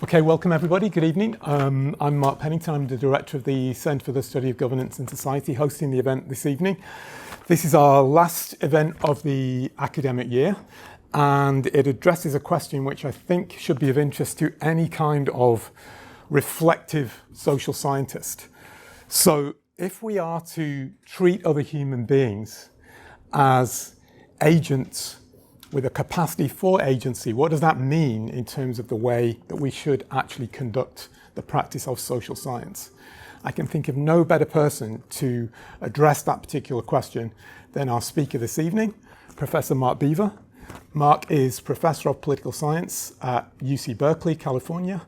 Okay, welcome everybody. Good evening. I'm Mark Pennington. I'm the director of the Centre for the Study of Governance and Society, hosting the event this evening. This is our last event of the academic year, and it addresses a question which I think should be of interest to any kind of reflective social scientist. So if we are to treat other human beings as agents with a capacity for agency, what does that mean in terms of the way that we should actually conduct the practice of social science? I can think of no better person to address that particular question than our speaker this evening, Professor Mark Bevir. Mark is Professor of Political Science at UC Berkeley, California,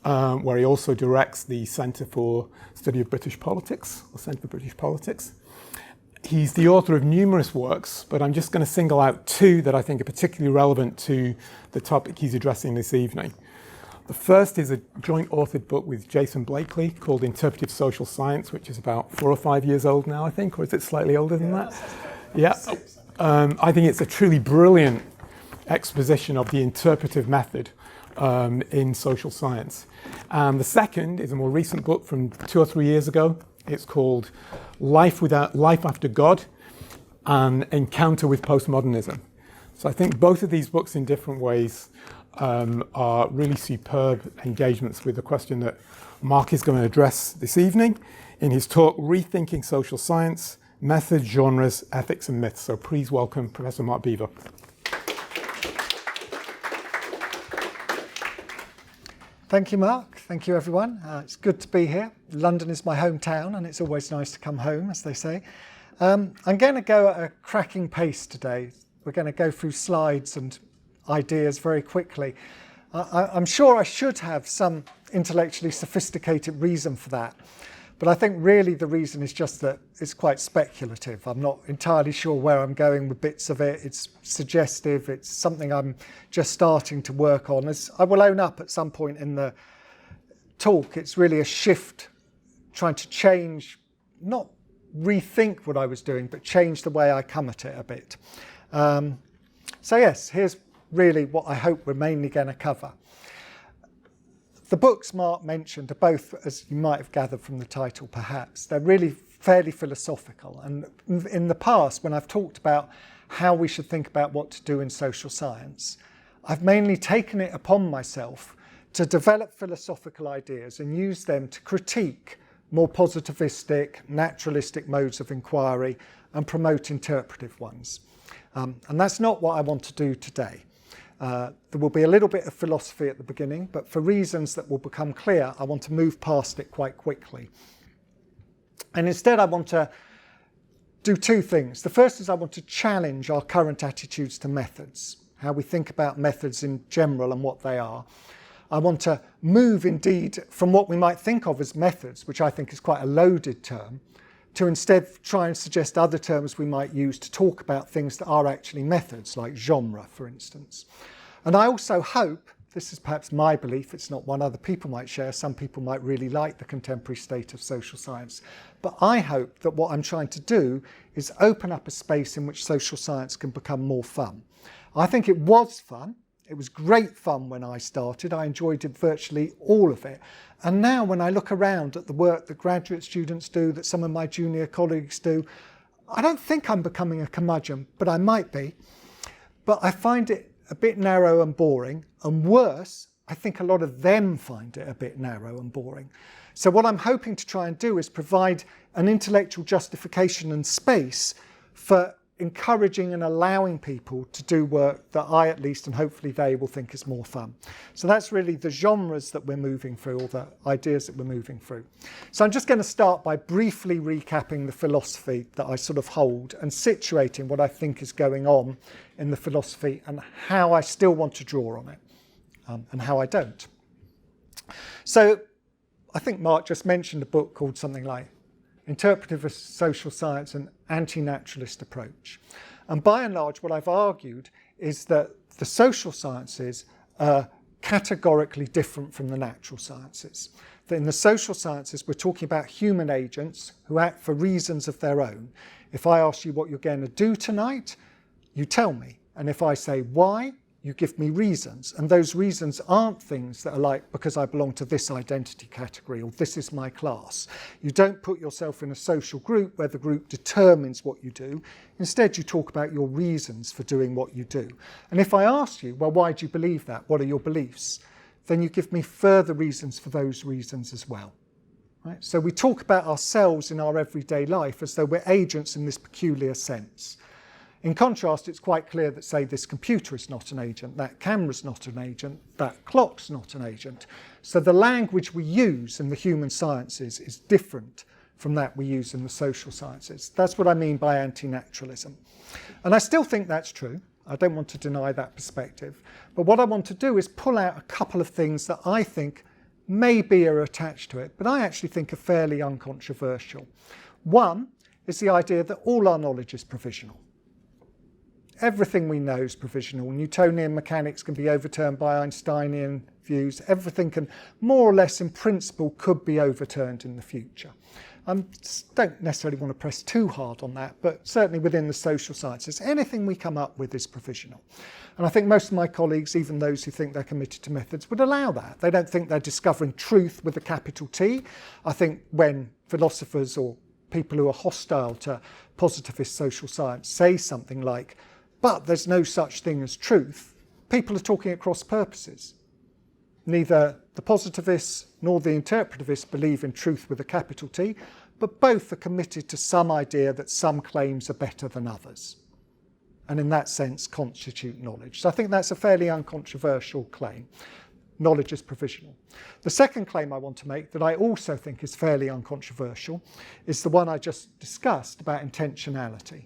where he also directs the Centre for Study of British Politics, or Centre for British Politics. He's the author of numerous works, but I'm just going to single out two that I think are particularly relevant to the topic he's addressing this evening. The first is a joint authored book with Jason Blakely called Interpretive Social Science, which is about 4 or 5 years old now, I think, or is it slightly older than that? Yeah. I think it's a truly brilliant exposition of the interpretive method in social science. And the second is a more recent book from 2 or 3 years ago. It's called Life After God, An Encounter with Post-modernism. So I think both of these books in different ways are really superb engagements with the question that Mark is going to address this evening in his talk, Rethinking Social Science, Methods, Genres, Ethics and Myths. So please welcome Professor Mark Bevir. Thank you, Mark. Thank you, everyone. It's good to be here. London is my hometown, and it's always nice to come home, as they say. I'm going to go at a cracking pace today. We're going to go through slides and ideas very quickly. I'm sure I should have some intellectually sophisticated reason for that, but I think really the reason is just that it's quite speculative. I'm not entirely sure where I'm going with bits of it. It's suggestive. It's something I'm just starting to work on. As I will own up at some point in the talk, it's really a shift, trying to change, not rethink what I was doing, but change the way I come at it a bit. So yes, here's really what I hope we're mainly going to cover. The books Mark mentioned are both, as you might have gathered from the title perhaps, they're really fairly philosophical. And in the past, when I've talked about how we should think about what to do in social science, I've mainly taken it upon myself to develop philosophical ideas and use them to critique more positivistic, naturalistic modes of inquiry and promote interpretive ones. And that's not what I want to do today. There will be a little bit of philosophy at the beginning, but for reasons that will become clear, I want to move past it quite quickly. And instead, I want to do two things. The first is I want to challenge our current attitudes to methods, how we think about methods in general and what they are. I want to move indeed from what we might think of as methods, which I think is quite a loaded term, to instead try and suggest other terms we might use to talk about things that are actually methods, like genre, for instance. And I also hope, this is perhaps my belief, it's not one other people might share, some people might really like the contemporary state of social science, but I hope that what I'm trying to do is open up a space in which social science can become more fun. I think it was fun. It was great fun when I started. I enjoyed it, virtually all of it. And now when I look around at the work that graduate students do, that some of my junior colleagues do, I don't think I'm becoming a curmudgeon, but I might be. But I find it a bit narrow and boring. And worse, I think a lot of them find it a bit narrow and boring. So what I'm hoping to try and do is provide an intellectual justification and space for encouraging and allowing people to do work that I at least, and hopefully they, will think is more fun. So that's really the genres that we're moving through, or the ideas that we're moving through. So I'm just going to start by briefly recapping the philosophy that I sort of hold and situating what I think is going on in the philosophy and how I still want to draw on it and how I don't. So I think Mark just mentioned a book called something like Interpretive Social Science, an Anti-Naturalist Approach. And by and large, what I've argued is that the social sciences are categorically different from the natural sciences. That in the social sciences, we're talking about human agents who act for reasons of their own. If I ask you what you're going to do tonight, you tell me. And if I say why, you give me reasons, and those reasons aren't things that are like, because I belong to this identity category or this is my class. You don't put yourself in a social group where the group determines what you do. Instead, you talk about your reasons for doing what you do. And if I ask you, well, why do you believe that? What are your beliefs? Then you give me further reasons for those reasons as well. Right? So we talk about ourselves in our everyday life as though we're agents in this peculiar sense. In contrast, it's quite clear that, say, this computer is not an agent, that camera's not an agent, that clock's not an agent. So the language we use in the human sciences is different from that we use in the social sciences. That's what I mean by anti-naturalism. And I still think that's true. I don't want to deny that perspective. But what I want to do is pull out a couple of things that I think maybe are attached to it, but I actually think are fairly uncontroversial. One is the idea that all our knowledge is provisional. Everything we know is provisional. Newtonian mechanics can be overturned by Einsteinian views. Everything can, more or less in principle, could be overturned in the future. I don't necessarily want to press too hard on that, but certainly within the social sciences, anything we come up with is provisional. And I think most of my colleagues, even those who think they're committed to methods, would allow that. They don't think they're discovering truth with a capital T. I think when philosophers or people who are hostile to positivist social science say something like, but there's no such thing as truth, people are talking at cross purposes. Neither the positivists nor the interpretivists believe in truth with a capital T, but both are committed to some idea that some claims are better than others, and in that sense constitute knowledge. So I think that's a fairly uncontroversial claim. Knowledge is provisional. The second claim I want to make that I also think is fairly uncontroversial is the one I just discussed about intentionality.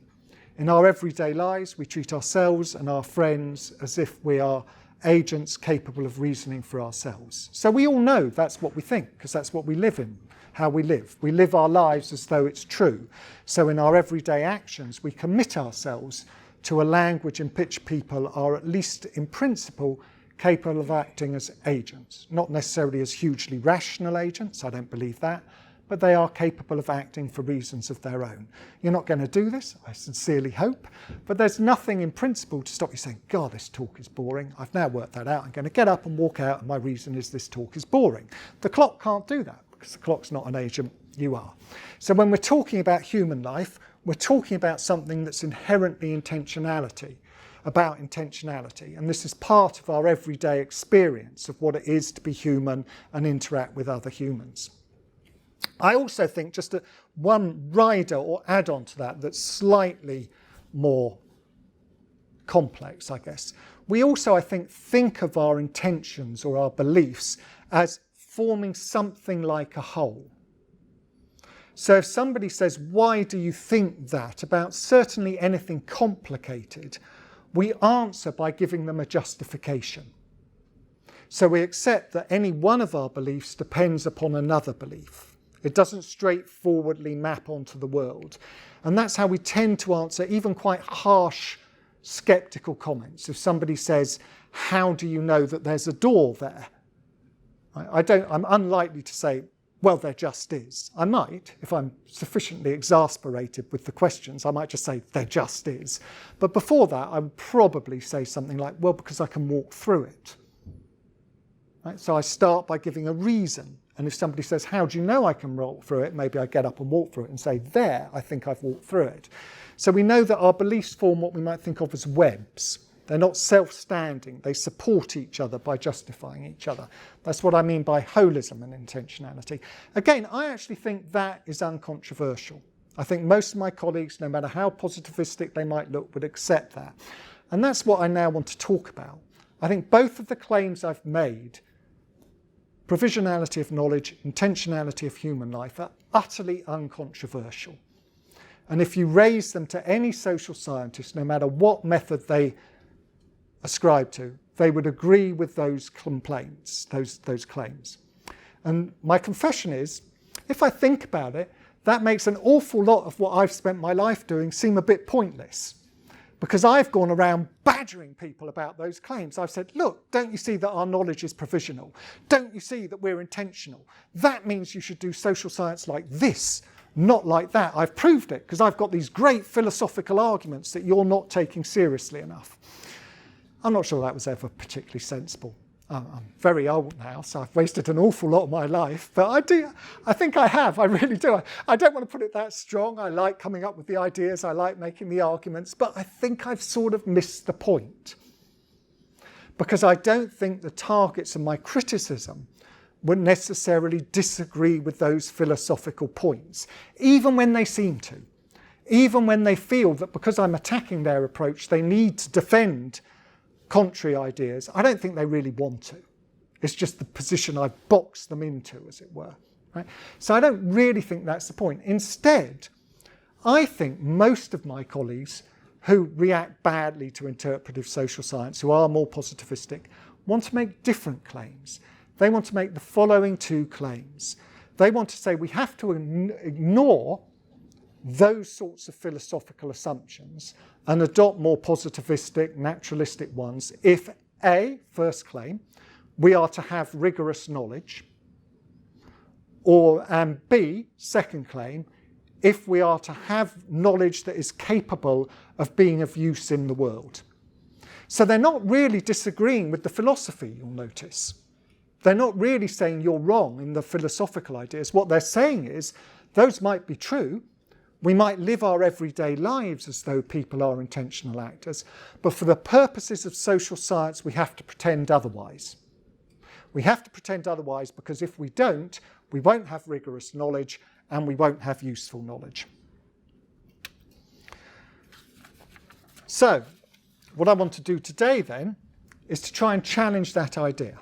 In our everyday lives, we treat ourselves and our friends as if we are agents capable of reasoning for ourselves. So we all know that's what we think, because that's what we live in, how we live. We live our lives as though it's true. So in our everyday actions, we commit ourselves to a language in which people are, at least in principle, capable of acting as agents. Not necessarily as hugely rational agents, I don't believe that, but they are capable of acting for reasons of their own. You're not going to do this, I sincerely hope, but there's nothing in principle to stop you saying, God, this talk is boring. I've now worked that out. I'm going to get up and walk out, and my reason is this talk is boring. The clock can't do that, because the clock's not an agent, you are. So when we're talking about human life, we're talking about something that's inherently about intentionality, and this is part of our everyday experience of what it is to be human and interact with other humans. I also think just one rider or add-on to that that's slightly more complex, I guess. We also, I think of our intentions or our beliefs as forming something like a whole. So if somebody says, why do you think that, about certainly anything complicated, we answer by giving them a justification. So we accept that any one of our beliefs depends upon another belief. It doesn't straightforwardly map onto the world. And that's how we tend to answer even quite harsh, sceptical comments. If somebody says, how do you know that there's a door there? I'm unlikely to say, well, there just is. I might, if I'm sufficiently exasperated with the questions, I might just say, there just is. But before that, I would probably say something like, well, because I can walk through it. Right? So I start by giving a reason. And if somebody says, how do you know I can walk through it? Maybe I get up and walk through it and say, there, I think I've walked through it. So we know that our beliefs form what we might think of as webs. They're not self-standing. They support each other by justifying each other. That's what I mean by holism and intentionality. Again, I actually think that is uncontroversial. I think most of my colleagues, no matter how positivistic they might look, would accept that. And that's what I now want to talk about. I think both of the claims I've made, provisionality of knowledge, intentionality of human life, are utterly uncontroversial. And if you raise them to any social scientist, no matter what method they ascribe to, they would agree with those complaints, those claims. And my confession is, if I think about it, that makes an awful lot of what I've spent my life doing seem a bit pointless. Because I've gone around badgering people about those claims. I've said, look, don't you see that our knowledge is provisional? Don't you see that we're intentional? That means you should do social science like this, not like that. I've proved it because I've got these great philosophical arguments that you're not taking seriously enough. I'm not sure that was ever particularly sensible. I'm very old now, so I've wasted an awful lot of my life, but I think I have, I really do. I don't want to put it that strong. I like coming up with the ideas, I like making the arguments, but I think I've sort of missed the point. Because I don't think the targets of my criticism would necessarily disagree with those philosophical points, even when they seem to. Even when they feel that because I'm attacking their approach, they need to defend contrary ideas. I don't think they really want to. It's just the position I've boxed them into, as it were. Right? So I don't really think that's the point. Instead, I think most of my colleagues who react badly to interpretive social science, who are more positivistic, want to make different claims. They want to make the following two claims. They want to say we have to ignore those sorts of philosophical assumptions and adopt more positivistic, naturalistic ones if A, first claim, we are to have rigorous knowledge, and B, second claim, if we are to have knowledge that is capable of being of use in the world. So they're not really disagreeing with the philosophy, you'll notice. They're not really saying you're wrong in the philosophical ideas. What they're saying is those might be true. We might live our everyday lives as though people are intentional actors, but for the purposes of social science, we have to pretend otherwise. We have to pretend otherwise because if we don't, we won't have rigorous knowledge and we won't have useful knowledge. So, what I want to do today then is to try and challenge that idea.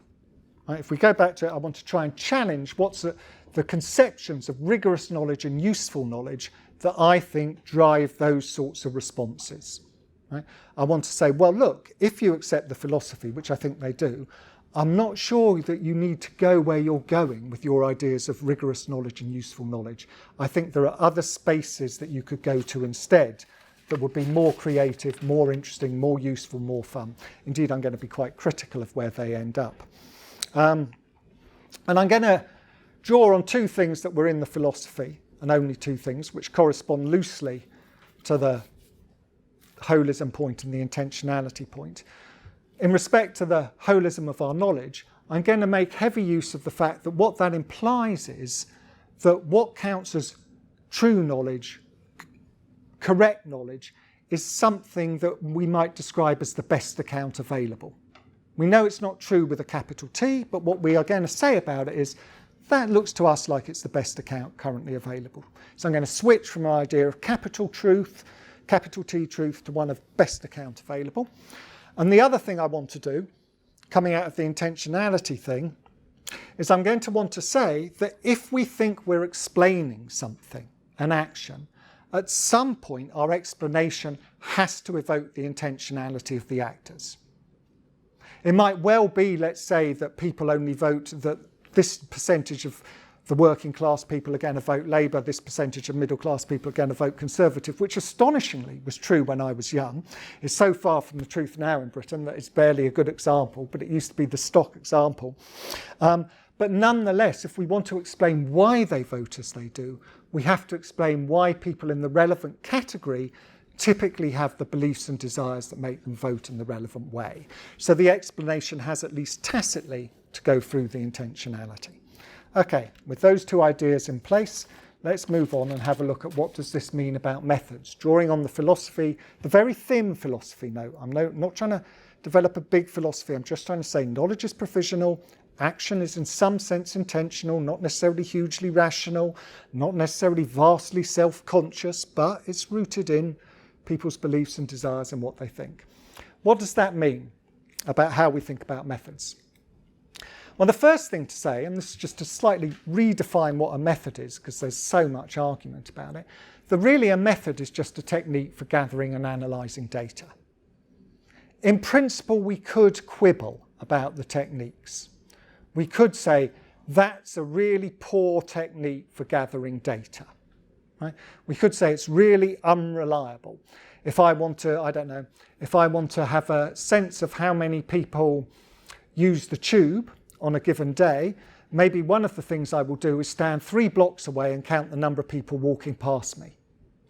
Right, if we go back to it, I want to try and challenge what's the conceptions of rigorous knowledge and useful knowledge that I think drive those sorts of responses. Right? I want to say, well, look, if you accept the philosophy, which I think they do, I'm not sure that you need to go where you're going with your ideas of rigorous knowledge and useful knowledge. I think there are other spaces that you could go to instead that would be more creative, more interesting, more useful, more fun. Indeed, I'm going to be quite critical of where they end up. And I'm going to draw on two things that were in the philosophy, and only two things, which correspond loosely to the holism point and the intentionality point. In respect to the holism of our knowledge, I'm going to make heavy use of the fact that what that implies is that what counts as true knowledge, correct knowledge, is something that we might describe as the best account available. We know it's not true with a capital T, but what we are going to say about it is that looks to us like it's the best account currently available. So I'm going to switch from an idea of capital truth, capital T truth, to one of best account available. And the other thing I want to do, coming out of the intentionality thing, is I'm going to want to say that if we think we're explaining something, an action, at some point our explanation has to evoke the intentionality of the actors. It might well be, let's say, that people only vote that this percentage of the working class people are going to vote Labour, this percentage of middle class people are going to vote Conservative, which astonishingly was true when I was young. It's so far from the truth now in Britain that it's barely a good example, but it used to be the stock example. But nonetheless, if we want to explain why they vote as they do, we have to explain why people in the relevant category typically have the beliefs and desires that make them vote in the relevant way. So the explanation has at least tacitly to go through the intentionality. Okay, with those two ideas in place, let's move on and have a look at what does this mean about methods. Drawing on the philosophy, the very thin philosophy note. I'm not trying to develop a big philosophy. I'm just trying to say knowledge is provisional, action is in some sense intentional, not necessarily hugely rational, not necessarily vastly self-conscious, but it's rooted in people's beliefs and desires and what they think. What does that mean about how we think about methods? Well, the first thing to say, and this is just to slightly redefine what a method is, because there's so much argument about it, that really a method is just a technique for gathering and analysing data. In principle, we could quibble about the techniques. We could say, that's a really poor technique for gathering data. Right? We could say it's really unreliable. If I want to, if I want to have a sense of how many people use the tube on a given day, maybe one of the things I will do is stand 3 blocks away and count the number of people walking past me.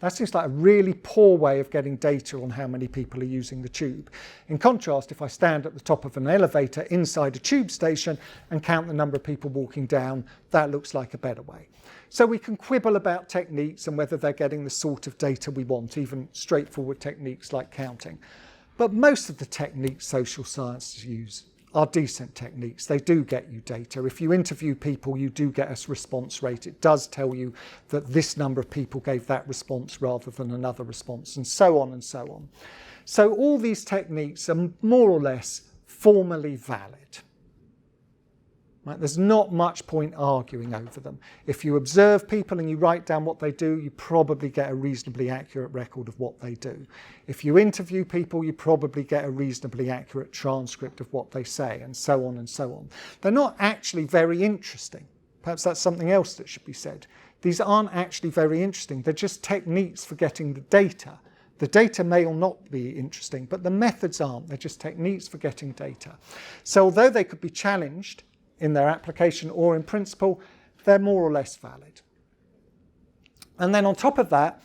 That seems like a really poor way of getting data on how many people are using the tube. In contrast, if I stand at the top of an elevator inside a tube station and count the number of people walking down, that looks like a better way. So we can quibble about techniques and whether they're getting the sort of data we want, even straightforward techniques like counting. But most of the techniques social sciences use are decent techniques. They do get you data. If you interview people, you do get a response rate. It does tell you that this number of people gave that response rather than another response, and so on and so on. So all these techniques are more or less formally valid. Right? There's not much point arguing over them. If you observe people and you write down what they do, you probably get a reasonably accurate record of what they do. If you interview people, you probably get a reasonably accurate transcript of what they say, and so on and so on. They're not actually very interesting. Perhaps that's something else that should be said. These aren't actually very interesting. They're just techniques for getting the data. The data may or not be interesting, but the methods aren't. They're just techniques for getting data. So although they could be challenged in their application or in principle, they're more or less valid. And then on top of that,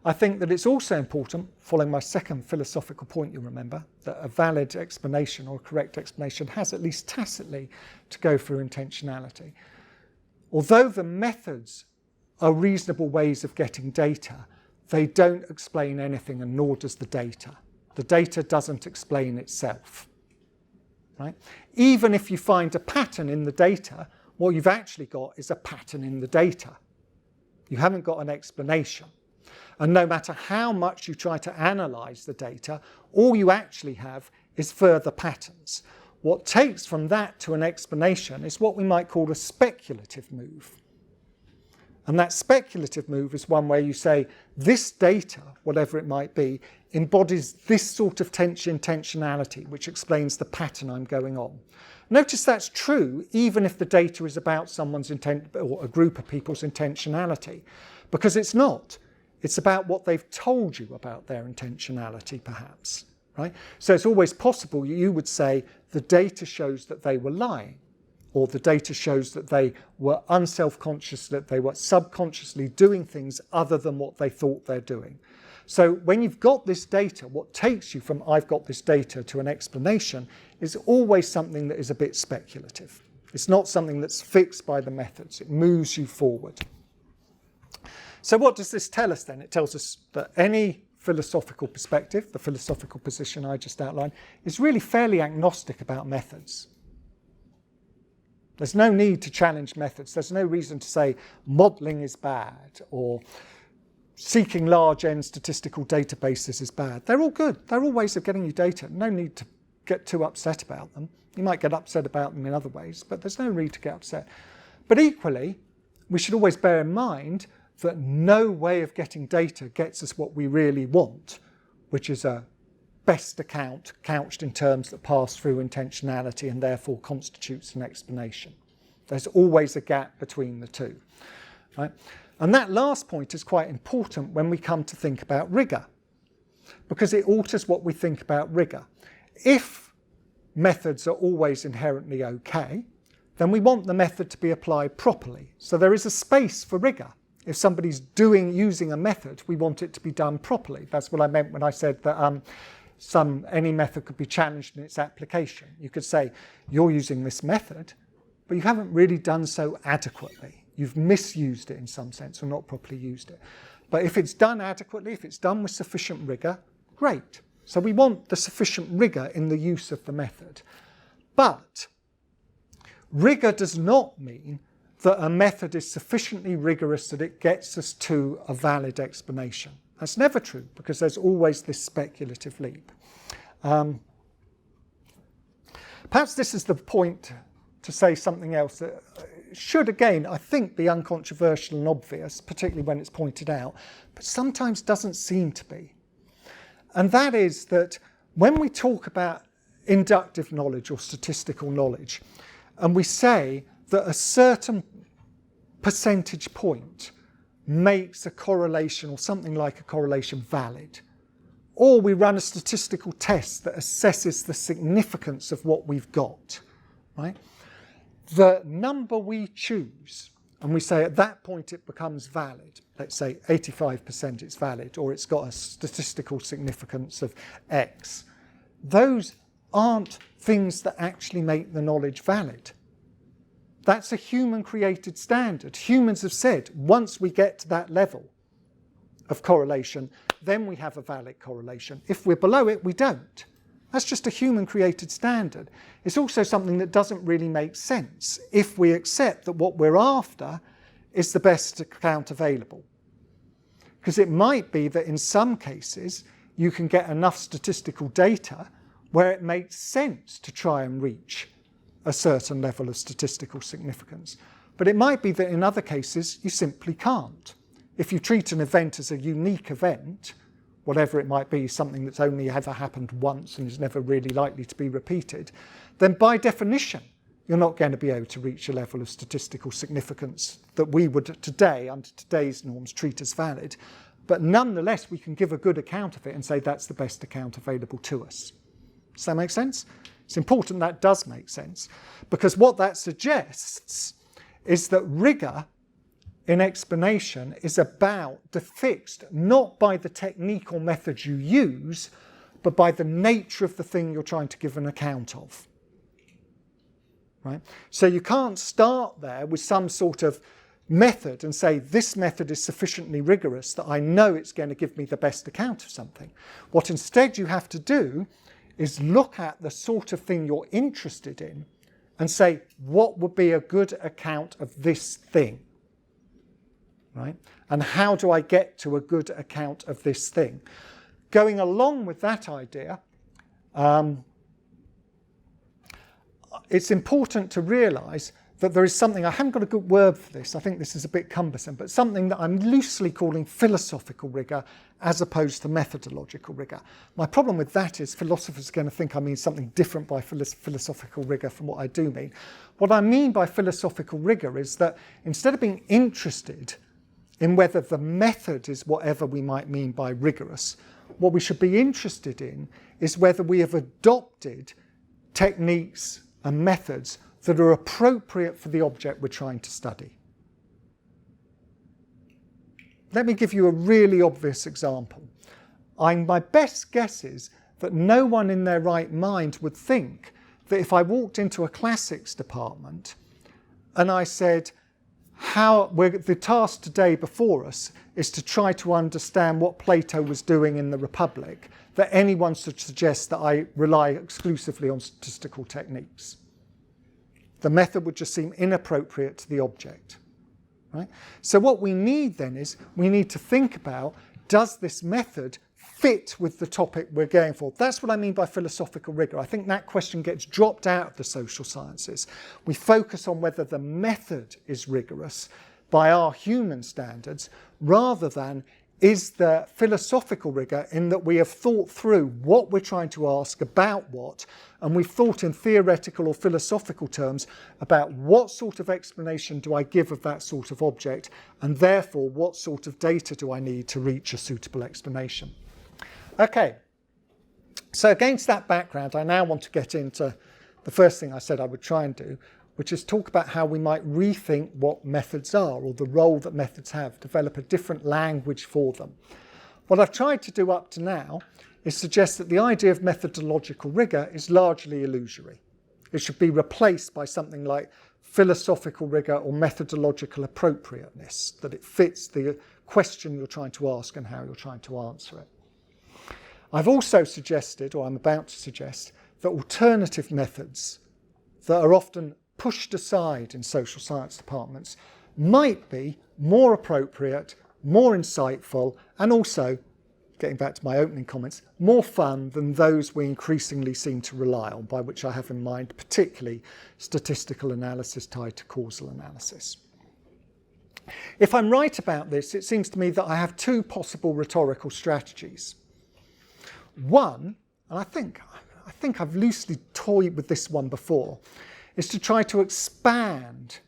I think that it's also important, following my second philosophical point, you'll remember, that a valid explanation or a correct explanation has at least tacitly to go through intentionality. Although the methods are reasonable ways of getting data, they don't explain anything, and nor does the data. The data doesn't explain itself. Right? Even if you find a pattern in the data, what you've actually got is a pattern in the data. You haven't got an explanation. And no matter how much you try to analyse the data, all you actually have is further patterns. What takes from that to an explanation is what we might call a speculative move. And that speculative move is one where you say, this data, whatever it might be, embodies this sort of intentionality, which explains the pattern I'm going on. Notice that's true even if the data is about someone's intent or a group of people's intentionality, because it's not. It's about what they've told you about their intentionality, perhaps. Right? So it's always possible you would say the data shows that they were lying, or the data shows that they were unself-conscious, that they were subconsciously doing things other than what they thought they're doing. So when you've got this data, what takes you from I've got this data to an explanation is always something that is a bit speculative. It's not something that's fixed by the methods. It moves you forward. So what does this tell us then? It tells us that any philosophical perspective, the philosophical position I just outlined, is really fairly agnostic about methods. There's no need to challenge methods. There's no reason to say modelling is bad or seeking large N statistical databases is bad. They're all good. They're all ways of getting you data. No need to get too upset about them. You might get upset about them in other ways, but there's no need to get upset. But equally, we should always bear in mind that no way of getting data gets us what we really want, which is a best account couched in terms that pass through intentionality and therefore constitutes an explanation. There's always a gap between the two. Right? And that last point is quite important when we come to think about rigour, because it alters what we think about rigour. If methods are always inherently okay, then we want the method to be applied properly. So there is a space for rigour. If somebody's using a method, we want it to be done properly. That's what I meant when I said that any method could be challenged in its application. You could say, you're using this method, but you haven't really done so adequately. You've misused it in some sense or not properly used it. But if it's done adequately, if it's done with sufficient rigour, great. So we want the sufficient rigour in the use of the method. But rigour does not mean that a method is sufficiently rigorous that it gets us to a valid explanation. That's never true, because there's always this speculative leap. Perhaps this is the point to say something else that should, again, I think, be uncontroversial and obvious, particularly when it's pointed out, but sometimes doesn't seem to be. And that is that when we talk about inductive knowledge or statistical knowledge, and we say that a certain percentage point makes a correlation or something like a correlation valid, or we run a statistical test that assesses the significance of what we've got, right? The number we choose and we say at that point it becomes valid. Let's say 85% it's valid, or it's got a statistical significance of X. Those aren't things that actually make the knowledge valid. That's a human-created standard. Humans have said, once we get to that level of correlation, then we have a valid correlation. If we're below it, we don't. That's just a human-created standard. It's also something that doesn't really make sense if we accept that what we're after is the best account available. Because it might be that in some cases, you can get enough statistical data where it makes sense to try and reach a certain level of statistical significance. But it might be that in other cases, you simply can't. If you treat an event as a unique event, whatever it might be, something that's only ever happened once and is never really likely to be repeated, then by definition, you're not going to be able to reach a level of statistical significance that we would today, under today's norms, treat as valid. But nonetheless, we can give a good account of it and say that's the best account available to us. Does that make sense? It's important that does make sense, because what that suggests is that rigour in explanation is about fixed not by the technique or method you use, but by the nature of the thing you're trying to give an account of. Right? So you can't start there with some sort of method and say this method is sufficiently rigorous that I know it's going to give me the best account of something. What instead you have to do is look at the sort of thing you're interested in and say, what would be a good account of this thing? Right? And how do I get to a good account of this thing? Going along with that idea, it's important to realise that there is something, I haven't got a good word for this, I think this is a bit cumbersome, but something that I'm loosely calling philosophical rigour as opposed to methodological rigour. My problem with that is philosophers are going to think I mean something different by philosophical rigour from what I do mean. What I mean by philosophical rigour is that instead of being interested in whether the method is whatever we might mean by rigorous, what we should be interested in is whether we have adopted techniques and methods that are appropriate for the object we're trying to study. Let me give you a really obvious example. My best guess is that no one in their right mind would think that if I walked into a classics department and I said, the task today before us is to try to understand what Plato was doing in the Republic, that anyone should suggest that I rely exclusively on statistical techniques. The method would just seem inappropriate to the object. Right? So what we need then is we need to think about, does this method fit with the topic we're going for? That's what I mean by philosophical rigour. I think that question gets dropped out of the social sciences. We focus on whether the method is rigorous by our human standards, rather than is the philosophical rigour in that we have thought through what we're trying to ask about what, and we've thought in theoretical or philosophical terms about what sort of explanation do I give of that sort of object, and therefore what sort of data do I need to reach a suitable explanation. Okay, so against that background, I now want to get into the first thing I said I would try and do, which is talk about how we might rethink what methods are, or the role that methods have, develop a different language for them. What I've tried to do up to now is suggest that the idea of methodological rigour is largely illusory. It should be replaced by something like philosophical rigour or methodological appropriateness, that it fits the question you're trying to ask and how you're trying to answer it. I've also suggested, or I'm about to suggest, that alternative methods that are often pushed aside in social science departments might be more appropriate, more insightful, and also, getting back to my opening comments, more fun than those we increasingly seem to rely on, by which I have in mind particularly statistical analysis tied to causal analysis. If I'm right about this, it seems to me that I have two possible rhetorical strategies. One, and I think I've loosely toyed with this one before, is to try to expand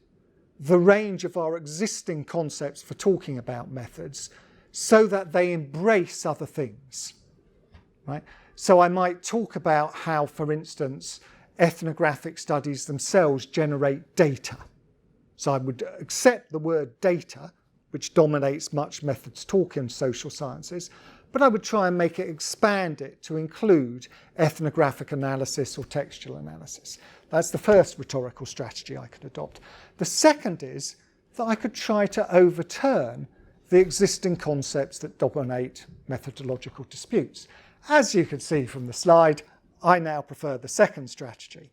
the range of our existing concepts for talking about methods so that they embrace other things. Right? So I might talk about how, for instance, ethnographic studies themselves generate data. So I would accept the word data, which dominates much methods talk in social sciences, but I would try and expand it to include ethnographic analysis or textual analysis. That's the first rhetorical strategy I could adopt. The second is that I could try to overturn the existing concepts that dominate methodological disputes. As you can see from the slide, I now prefer the second strategy.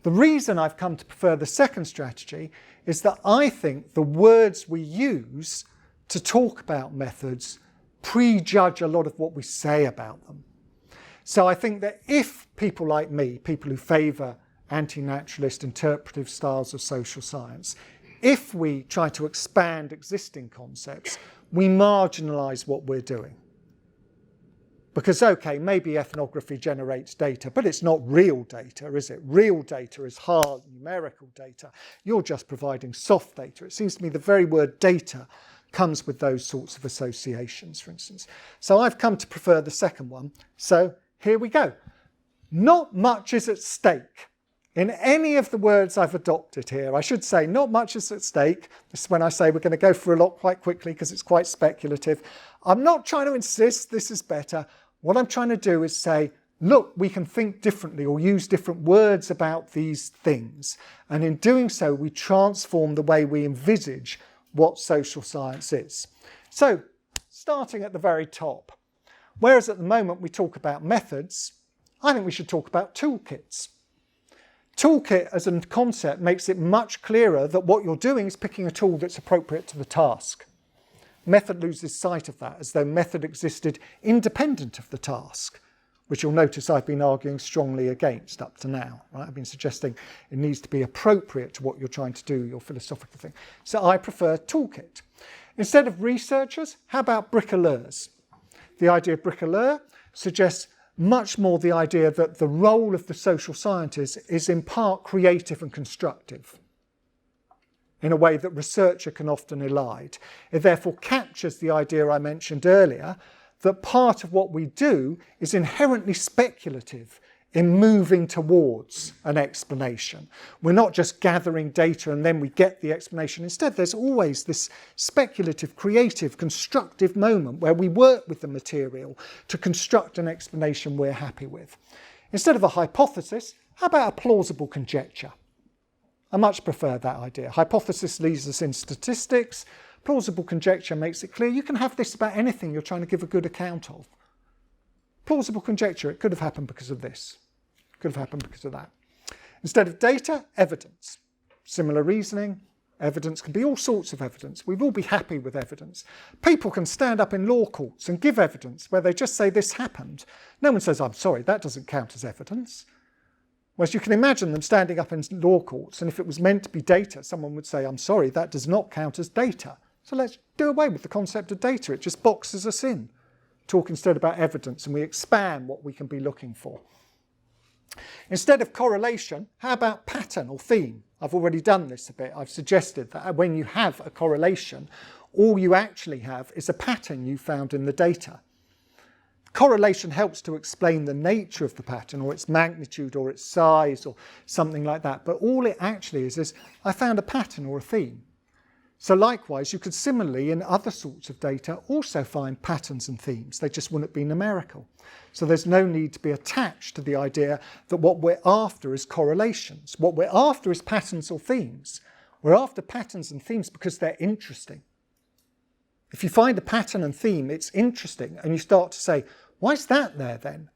The reason I've come to prefer the second strategy is that I think the words we use to talk about methods prejudge a lot of what we say about them. So I think that if people like me, people who favour anti-naturalist interpretive styles of social science, if we try to expand existing concepts, we marginalise what we're doing. Because, okay, maybe ethnography generates data, but it's not real data, is it? Real data is hard numerical data. You're just providing soft data. It seems to me the very word data comes with those sorts of associations, for instance. So I've come to prefer the second one. So here we go. Not much is at stake. In any of the words I've adopted here, I should say not much is at stake. This is when I say we're going to go through a lot quite quickly because it's quite speculative. I'm not trying to insist this is better. What I'm trying to do is say, look, we can think differently or use different words about these things. And in doing so, we transform the way we envisage what social science is. So, starting at the very top, whereas at the moment we talk about methods, I think we should talk about toolkits. Toolkit as a concept makes it much clearer that what you're doing is picking a tool that's appropriate to the task. Method loses sight of that, as though method existed independent of the task, which you'll notice I've been arguing strongly against up to now. Right? I've been suggesting it needs to be appropriate to what you're trying to do, your philosophical thing. So I prefer toolkit. Instead of researchers, how about bricoleurs? The idea of bricoleur suggests much more the idea that the role of the social scientist is in part creative and constructive, in a way that researcher can often elide. It therefore captures the idea I mentioned earlier that part of what we do is inherently speculative in moving towards an explanation. We're not just gathering data and then we get the explanation. Instead, there's always this speculative, creative, constructive moment where we work with the material to construct an explanation we're happy with. Instead of a hypothesis, how about a plausible conjecture? I much prefer that idea. Hypothesis leads us in statistics. Plausible conjecture makes it clear you can have this about anything you're trying to give a good account of. Plausible conjecture, it could have happened because of this. It could have happened because of that. Instead of data, evidence. Similar reasoning. Evidence can be all sorts of evidence. We'd all be happy with evidence. People can stand up in law courts and give evidence where they just say this happened. No one says, I'm sorry, that doesn't count as evidence. Whereas you can imagine them standing up in law courts, and if it was meant to be data, someone would say, I'm sorry, that does not count as data. So let's do away with the concept of data. It just boxes us in. Talk instead about evidence, and we expand what we can be looking for. Instead of correlation, how about pattern or theme? I've already done this a bit. I've suggested that when you have a correlation, all you actually have is a pattern you found in the data. Correlation helps to explain the nature of the pattern or its magnitude or its size or something like that. But all it actually is I found a pattern or a theme. So likewise, you could similarly in other sorts of data also find patterns and themes. They just wouldn't be numerical. So there's no need to be attached to the idea that what we're after is correlations. What we're after is patterns or themes. We're after patterns and themes because they're interesting. If you find a pattern and theme, it's interesting, and you start to say, why is that there then?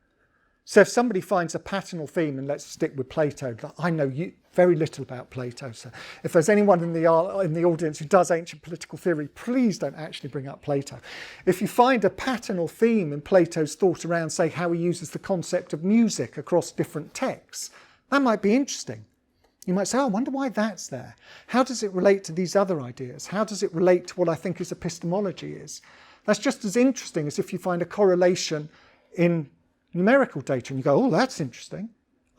So if somebody finds a pattern or theme, and let's stick with Plato, I know very little about Plato, so if there's anyone in the audience who does ancient political theory, please don't actually bring up Plato. If you find a pattern or theme in Plato's thought around, say, how he uses the concept of music across different texts, that might be interesting. You might say, oh, I wonder why that's there. How does it relate to these other ideas? How does it relate to what I think is epistemology is? That's just as interesting as if you find a correlation in numerical data and you go, oh, that's interesting.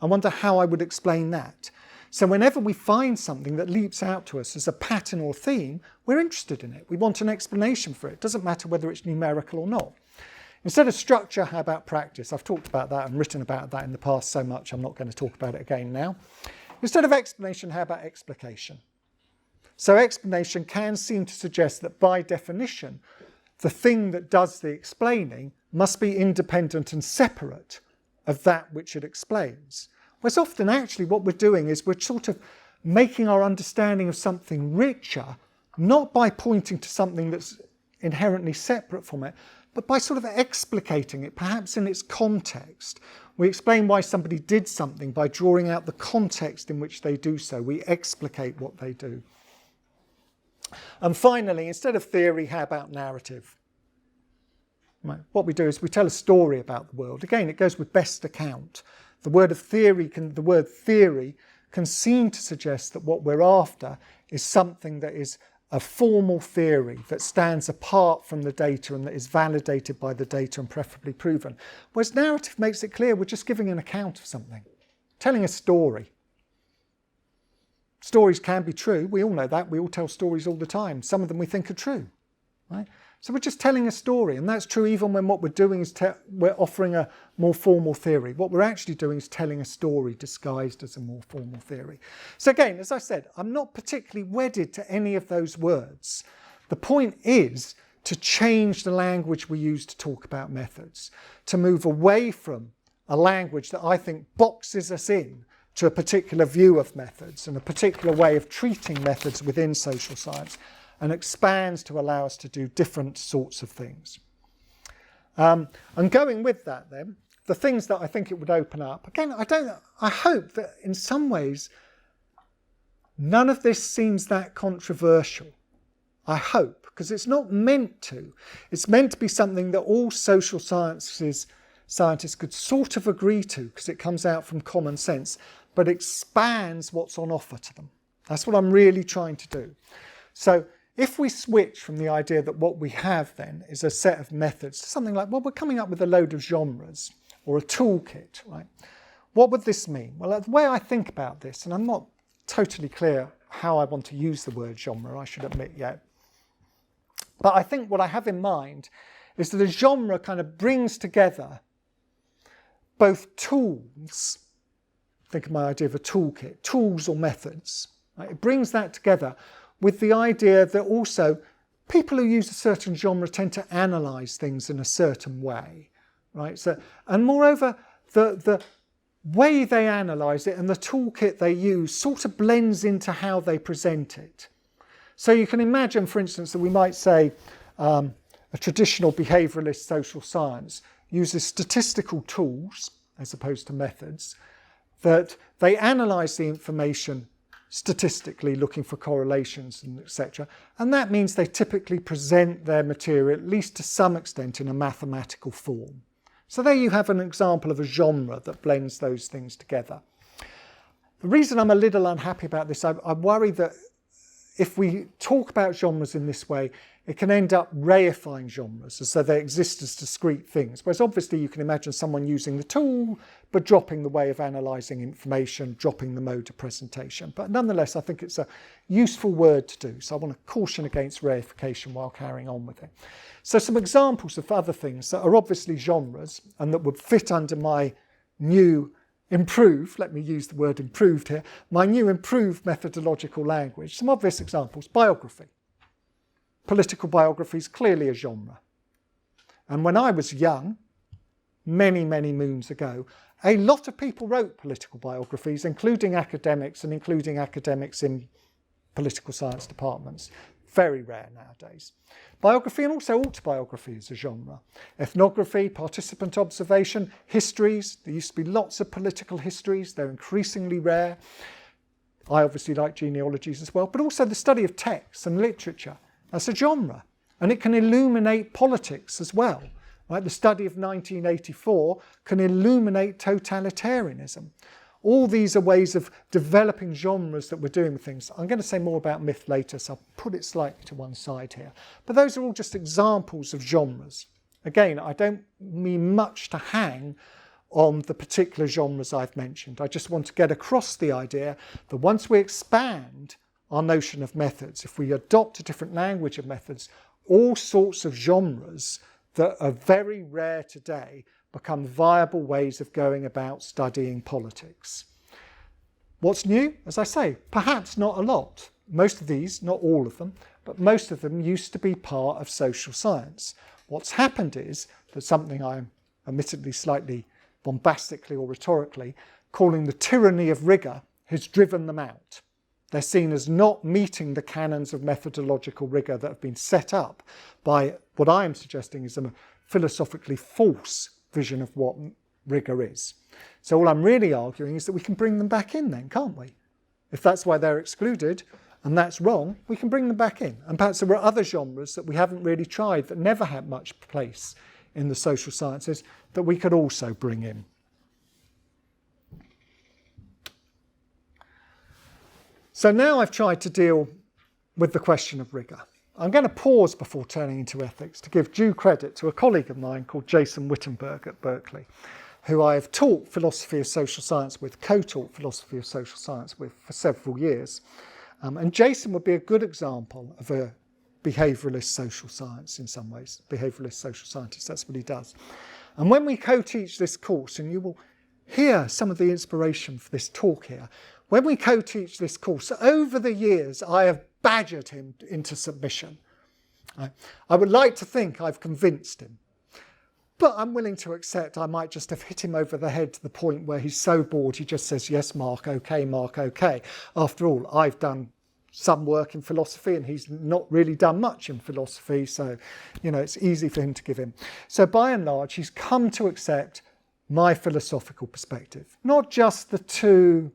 I wonder how I would explain that. So whenever we find something that leaps out to us as a pattern or theme, we're interested in it. We want an explanation for it. It doesn't matter whether it's numerical or not. Instead of structure, how about practice? I've talked about that and written about that in the past so much, I'm not going to talk about it again now. Instead of explanation, how about explication? So explanation can seem to suggest that by definition, the thing that does the explaining must be independent and separate of that which it explains. Whereas often actually what we're doing is we're sort of making our understanding of something richer, not by pointing to something that's inherently separate from it, but by sort of explicating it, perhaps in its context. We explain why somebody did something by drawing out the context in which they do so. We explicate what they do. And finally, instead of theory, how about narrative? Right. What we do is we tell a story about the world. Again, it goes with best account. The word theory can seem to suggest that what we're after is something that is a formal theory that stands apart from the data and that is validated by the data and preferably proven. Whereas narrative makes it clear we're just giving an account of something, telling a story. Stories can be true. We all know that. We all tell stories all the time. Some of them we think are true, right? So we're just telling a story, and that's true even when what we're doing is we're offering a more formal theory. What we're actually doing is telling a story disguised as a more formal theory. So again, as I said, I'm not particularly wedded to any of those words. The point is to change the language we use to talk about methods, to move away from a language that I think boxes us in to a particular view of methods and a particular way of treating methods within social science, and expands to allow us to do different sorts of things. And going with that then, the things that I think it would open up, again, I hope that in some ways none of this seems that controversial. I hope, because it's not meant to. It's meant to be something that all social sciences scientists could sort of agree to, because it comes out from common sense, but expands what's on offer to them. That's what I'm really trying to do. So if we switch from the idea that what we have then is a set of methods to something like, well, we're coming up with a load of genres or a toolkit, right? What would this mean? Well, the way I think about this, and I'm not totally clear how I want to use the word genre, I should admit yet, but I think what I have in mind is that a genre kind of brings together both tools, think of my idea of a toolkit, tools or methods, right? It brings that together with the idea that also people who use a certain genre tend to analyse things in a certain way, right? So, and moreover, the way they analyse it and the toolkit they use sort of blends into how they present it. So you can imagine, for instance, that we might say a traditional behaviouralist social science uses statistical tools as opposed to methods, that they analyse the information statistically, looking for correlations and etc. And that means they typically present their material, at least to some extent, in a mathematical form. So there you have an example of a genre that blends those things together. The reason I'm a little unhappy about this, I worry that if we talk about genres in this way, it can end up reifying genres as though they exist as discrete things. Whereas obviously you can imagine someone using the tool, but dropping the way of analysing information, dropping the mode of presentation. But nonetheless, I think it's a useful word to do. So I want to caution against reification while carrying on with it. So some examples of other things that are obviously genres and that would fit under my new improved, let me use the word improved here, my new improved methodological language. Some obvious examples: biography. Political biography is clearly a genre. And when I was young, many, many moons ago, a lot of people wrote political biographies, including academics and including academics in political science departments. Very rare nowadays. Biography and also autobiography is a genre. Ethnography, participant observation, histories. There used to be lots of political histories. They're increasingly rare. I obviously like genealogies as well, but also the study of texts and literature. That's a genre, and it can illuminate politics as well. Right? The study of 1984 can illuminate totalitarianism. All these are ways of developing genres that we're doing with things. I'm going to say more about myth later, so I'll put it slightly to one side here. But those are all just examples of genres. Again, I don't mean much to hang on the particular genres I've mentioned. I just want to get across the idea that once we expand our notion of methods, if we adopt a different language of methods, all sorts of genres that are very rare today become viable ways of going about studying politics. What's new? As I say, perhaps not a lot. Most of these, not all of them, but most of them used to be part of social science. What's happened is that something I'm admittedly slightly bombastically or rhetorically calling the tyranny of rigour has driven them out. They're seen as not meeting the canons of methodological rigour that have been set up by what I am suggesting is a philosophically false vision of what rigour is. So all I'm really arguing is that we can bring them back in then, can't we? If that's why they're excluded, and that's wrong, we can bring them back in. And perhaps there were other genres that we haven't really tried that never had much place in the social sciences that we could also bring in. So now I've tried to deal with the question of rigour. I'm going to pause before turning into ethics to give due credit to a colleague of mine called Jason Wittenberg at Berkeley, who I have taught philosophy of social science with, co-taught philosophy of social science with for several years. And Jason would be a good example of a behaviouralist social science in some ways, behaviouralist social scientist, that's what he does. And when we co-teach this course, and you will hear some of the inspiration for this talk here, when we co-teach this course, over the years I have badgered him into submission. I would like to think I've convinced him, but I'm willing to accept I might just have hit him over the head to the point where he's so bored he just says, yes, Mark, okay. After all, I've done some work in philosophy and he's not really done much in philosophy, so, it's easy for him to give in. So by and large, he's come to accept my philosophical perspective, not just the two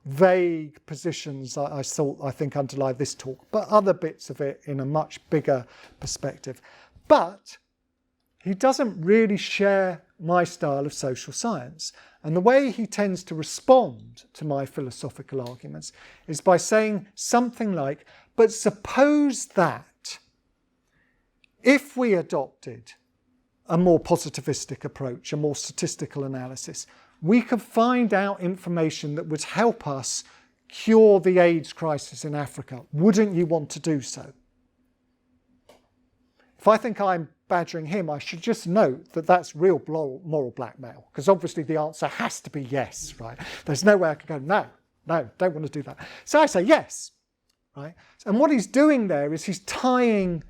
vague positions I think underlie this talk, but other bits of it in a much bigger perspective. But he doesn't really share my style of social science. And the way he tends to respond to my philosophical arguments is by saying something like, but suppose that if we adopted a more positivistic approach, a more statistical analysis, we could find out information that would help us cure the AIDS crisis in Africa. Wouldn't you want to do so? If I think I'm badgering him, I should just note that that's real moral blackmail, because obviously the answer has to be yes, right? There's no way I can go, no, don't want to do that. So I say yes, right? And what he's doing there is he's tying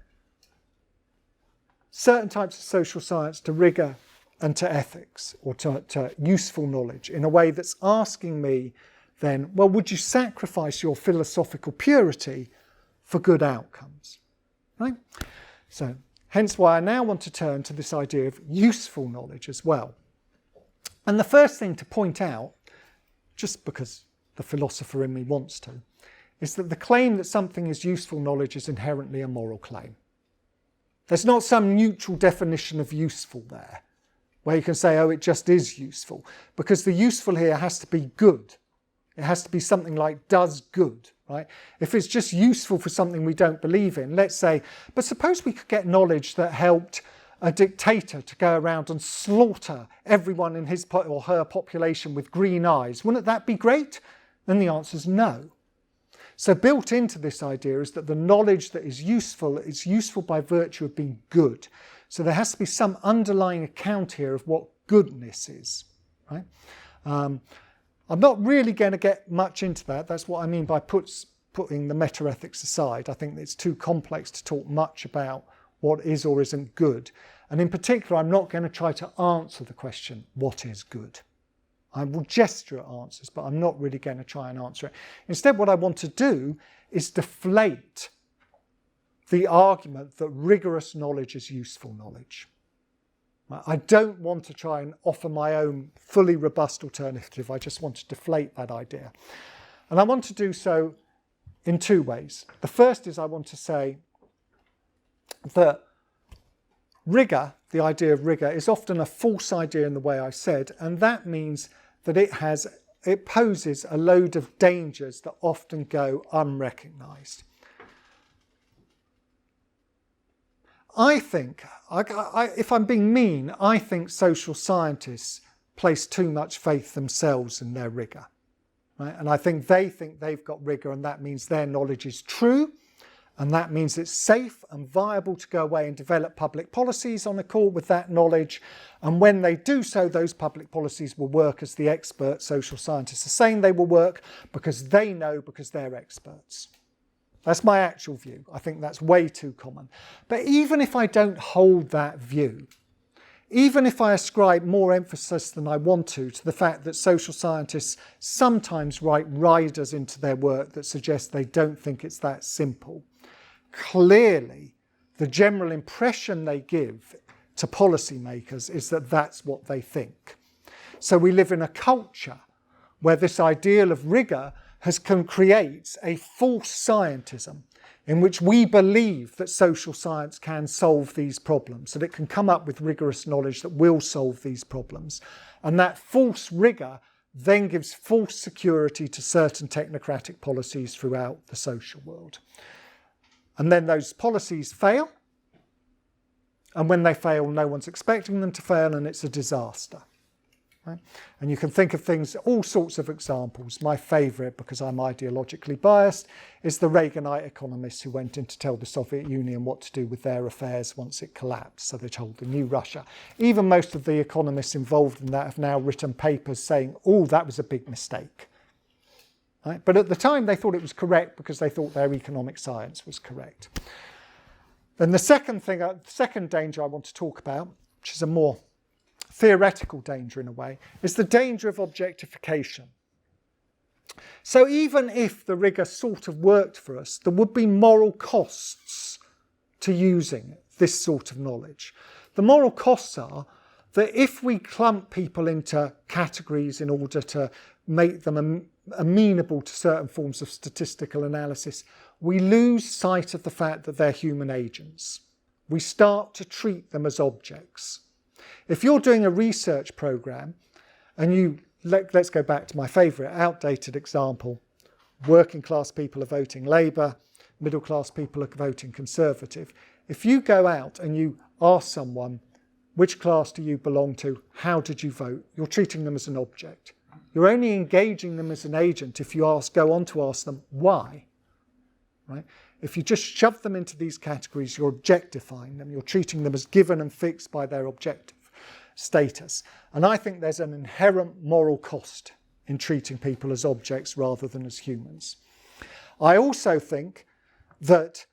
certain types of social science to rigour and to ethics, or to useful knowledge, in a way that's asking me then, well, would you sacrifice your philosophical purity for good outcomes? Right? So, hence why I now want to turn to this idea of useful knowledge as well. And the first thing to point out, just because the philosopher in me wants to, is that the claim that something is useful knowledge is inherently a moral claim. There's not some neutral definition of useful there, where you can say, oh, it just is useful, because the useful here has to be good. It has to be something like does good, right? If it's just useful for something we don't believe in, let's say, but suppose we could get knowledge that helped a dictator to go around and slaughter everyone in his or her population with green eyes. Wouldn't that be great? Then the answer is no. So built into this idea is that the knowledge that is useful by virtue of being good. So there has to be some underlying account here of what goodness is, right? I'm not really going to get much into that. That's what I mean by putting the meta-ethics aside. I think it's too complex to talk much about what is or isn't good. And in particular, I'm not going to try to answer the question, what is good? I will gesture at answers, but I'm not really going to try and answer it. Instead, what I want to do is deflate the argument that rigorous knowledge is useful knowledge. I don't want to try and offer my own fully robust alternative. I just want to deflate that idea. And I want to do so in two ways. The first is I want to say that rigour, the idea of rigour, is often a false idea in the way I said, and that means that it poses a load of dangers that often go unrecognised. I think, if I'm being mean, I think social scientists place too much faith themselves in their rigour. Right? And I think they've got rigour, and that means their knowledge is true, And that means it's safe and viable to go away and develop public policies on accord with that knowledge. And when they do so, those public policies will work as the expert social scientists are saying they will work, because they know, because they're experts. That's my actual view. I think that's way too common. But even if I don't hold that view, even if I ascribe more emphasis than I want to the fact that social scientists sometimes write riders into their work that suggest they don't think it's that simple, clearly the general impression they give to policymakers is that that's what they think. So we live in a culture where this ideal of rigour creates a false scientism in which we believe that social science can solve these problems, that it can come up with rigorous knowledge that will solve these problems. And that false rigour then gives false security to certain technocratic policies throughout the social world. And then those policies fail. And when they fail, no one's expecting them to fail, and it's a disaster. Right? And you can think of things, all sorts of examples. My favourite, because I'm ideologically biased, is the Reaganite economists who went in to tell the Soviet Union what to do with their affairs once it collapsed. So they told the new Russia. Even most of the economists involved in that have now written papers saying, oh, that was a big mistake. Right? But at the time they thought it was correct because they thought their economic science was correct. Then the second danger I want to talk about, which is a more theoretical danger in a way, is the danger of objectification. So even if the rigour sort of worked for us, there would be moral costs to using this sort of knowledge. The moral costs are that if we clump people into categories in order to make them amenable to certain forms of statistical analysis, we lose sight of the fact that they're human agents. We start to treat them as objects. If you're doing a research program and let's go back to my favourite outdated example, working class people are voting Labour, middle class people are voting Conservative. If you go out and you ask someone, which class do you belong to, how did you vote, you're treating them as an object. You're only engaging them as an agent if you go on to ask them why. Right? If you just shove them into these categories, you're objectifying them. You're treating them as given and fixed by their objective status. And I think there's an inherent moral cost in treating people as objects rather than as humans. I also think that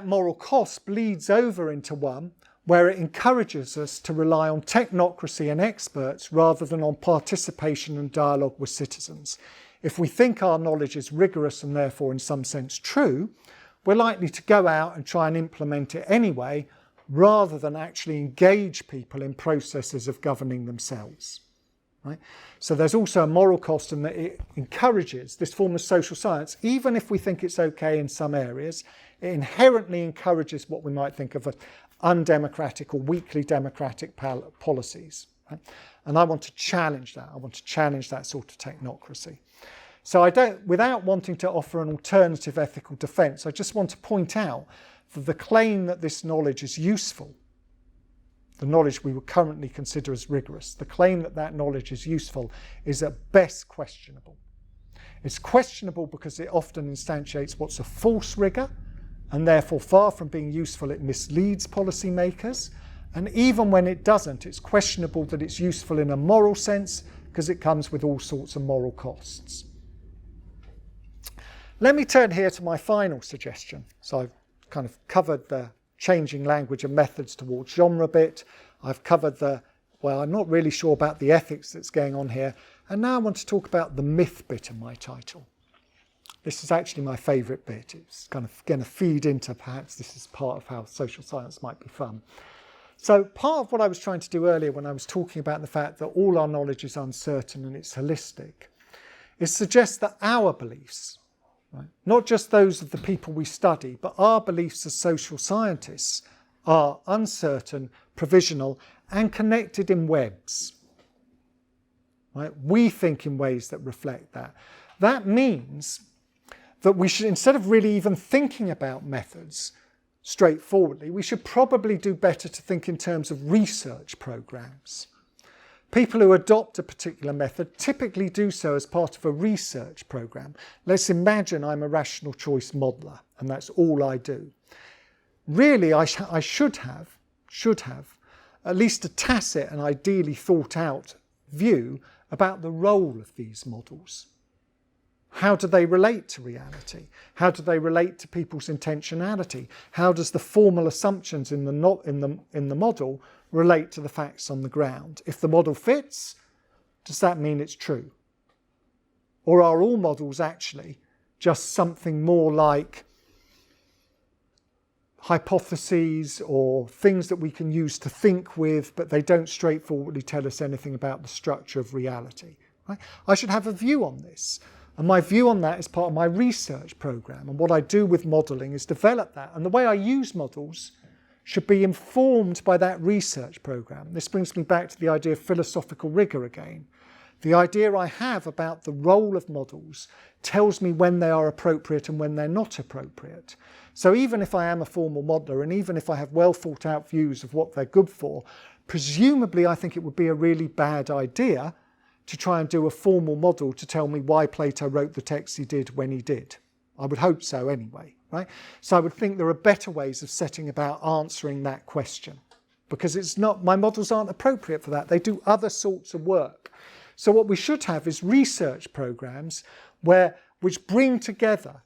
moral cost bleeds over into one where it encourages us to rely on technocracy and experts rather than on participation and dialogue with citizens. If we think our knowledge is rigorous and therefore in some sense true, we're likely to go out and try and implement it anyway, rather than actually engage people in processes of governing themselves. Right? So there's also a moral cost in that it encourages this form of social science, even if we think it's okay in some areas, it inherently encourages what we might think of as undemocratic or weakly democratic policies. Right? And I want to challenge that. I want to challenge that sort of technocracy. So without wanting to offer an alternative ethical defence, I just want to point out that the claim that this knowledge is useful, the knowledge we would currently consider as rigorous, the claim that that knowledge is useful is at best questionable. It's questionable because it often instantiates what's a false rigour, and therefore far from being useful, it misleads policymakers. And even when it doesn't, it's questionable that it's useful in a moral sense because it comes with all sorts of moral costs. Let me turn here to my final suggestion. So I've kind of covered the changing language and methods towards genre bit. I've covered I'm not really sure about the ethics that's going on here. And now I want to talk about the myth bit of my title. This is actually my favourite bit. It's kind of going to feed into perhaps this is part of how social science might be fun. So part of what I was trying to do earlier when I was talking about the fact that all our knowledge is uncertain and it's holistic is suggest that our beliefs, right, not just those of the people we study, but our beliefs as social scientists are uncertain, provisional, and connected in webs. Right? We think in ways that reflect that. That means that we should, instead of really even thinking about methods straightforwardly, we should probably do better to think in terms of research programs. People who adopt a particular method typically do so as part of a research program. Let's imagine I'm a rational choice modeler and that's all I do. Really, I should have at least a tacit and ideally thought out view about the role of these models. How do they relate to reality? How do they relate to people's intentionality? How does the formal assumptions in the model relate to the facts on the ground? If the model fits, does that mean it's true? Or are all models actually just something more like hypotheses or things that we can use to think with, but they don't straightforwardly tell us anything about the structure of reality? Right? I should have a view on this. And my view on that is part of my research program. And what I do with modelling is develop that. And the way I use models should be informed by that research program. This brings me back to the idea of philosophical rigour again. The idea I have about the role of models tells me when they are appropriate and when they're not appropriate. So even if I am a formal modeler and even if I have well thought out views of what they're good for, presumably I think it would be a really bad idea to try and do a formal model to tell me why Plato wrote the text he did when he did. I would hope so anyway, right? So I would think there are better ways of setting about answering that question, because it's not, my models aren't appropriate for that. They do other sorts of work. So what we should have is research programs which bring together,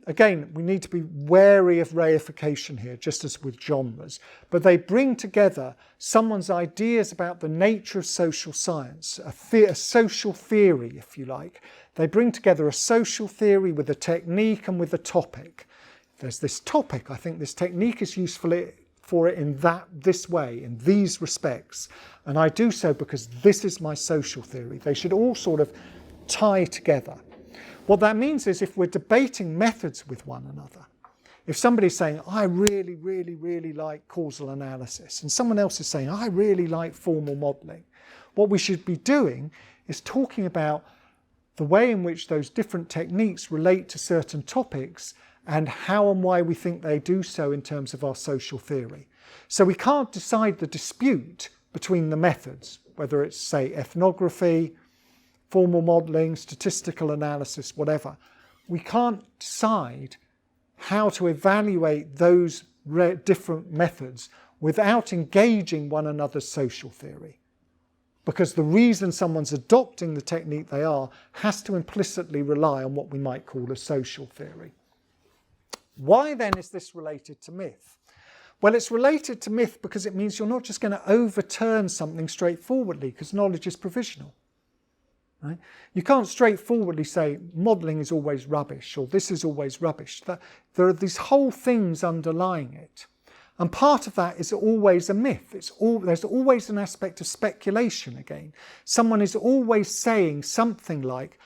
again, we need to be wary of reification here, just as with genres, but they bring together someone's ideas about the nature of social science, a social theory, if you like. They bring together a social theory with a technique and with a topic. There's this topic, I think this technique is useful for it in this way, in these respects, and I do so because this is my social theory. They should all sort of tie together. What that means is if we're debating methods with one another, if somebody's saying, I really, really, really like causal analysis, and someone else is saying, I really like formal modelling, what we should be doing is talking about the way in which those different techniques relate to certain topics and how and why we think they do so in terms of our social theory. So we can't decide the dispute between the methods, whether it's, say, ethnography, formal modelling, statistical analysis, whatever. We can't decide how to evaluate those different methods without engaging one another's social theory. Because the reason someone's adopting the technique they are has to implicitly rely on what we might call a social theory. Why then is this related to myth? Well, it's related to myth because it means you're not just going to overturn something straightforwardly, because knowledge is provisional. Right? You can't straightforwardly say modelling is always rubbish or this is always rubbish. There are these whole things underlying it. And part of that is always a myth. There's always an aspect of speculation again. Someone is always saying something like,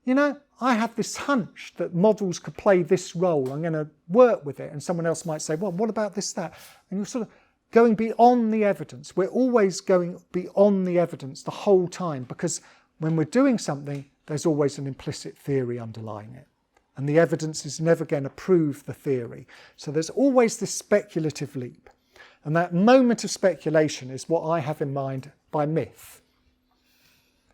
you know, I have this hunch that models could play this role. I'm going to work with it. And someone else might say, well, what about this, that? And you're sort of going beyond the evidence. We're always going beyond the evidence the whole time, because when we're doing something, there's always an implicit theory underlying it. And the evidence is never going to prove the theory. So there's always this speculative leap. And that moment of speculation is what I have in mind by myth.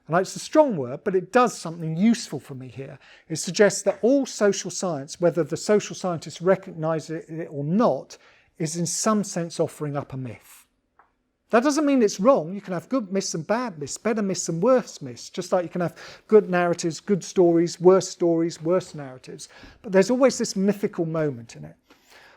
And it's a strong word, but it does something useful for me here. It suggests that all social science, whether the social scientists recognise it or not, is in some sense offering up a myth. That doesn't mean it's wrong. You can have good myths and bad myths, better myths and worse myths, just like you can have good narratives, good stories, worse narratives. But there's always this mythical moment in it.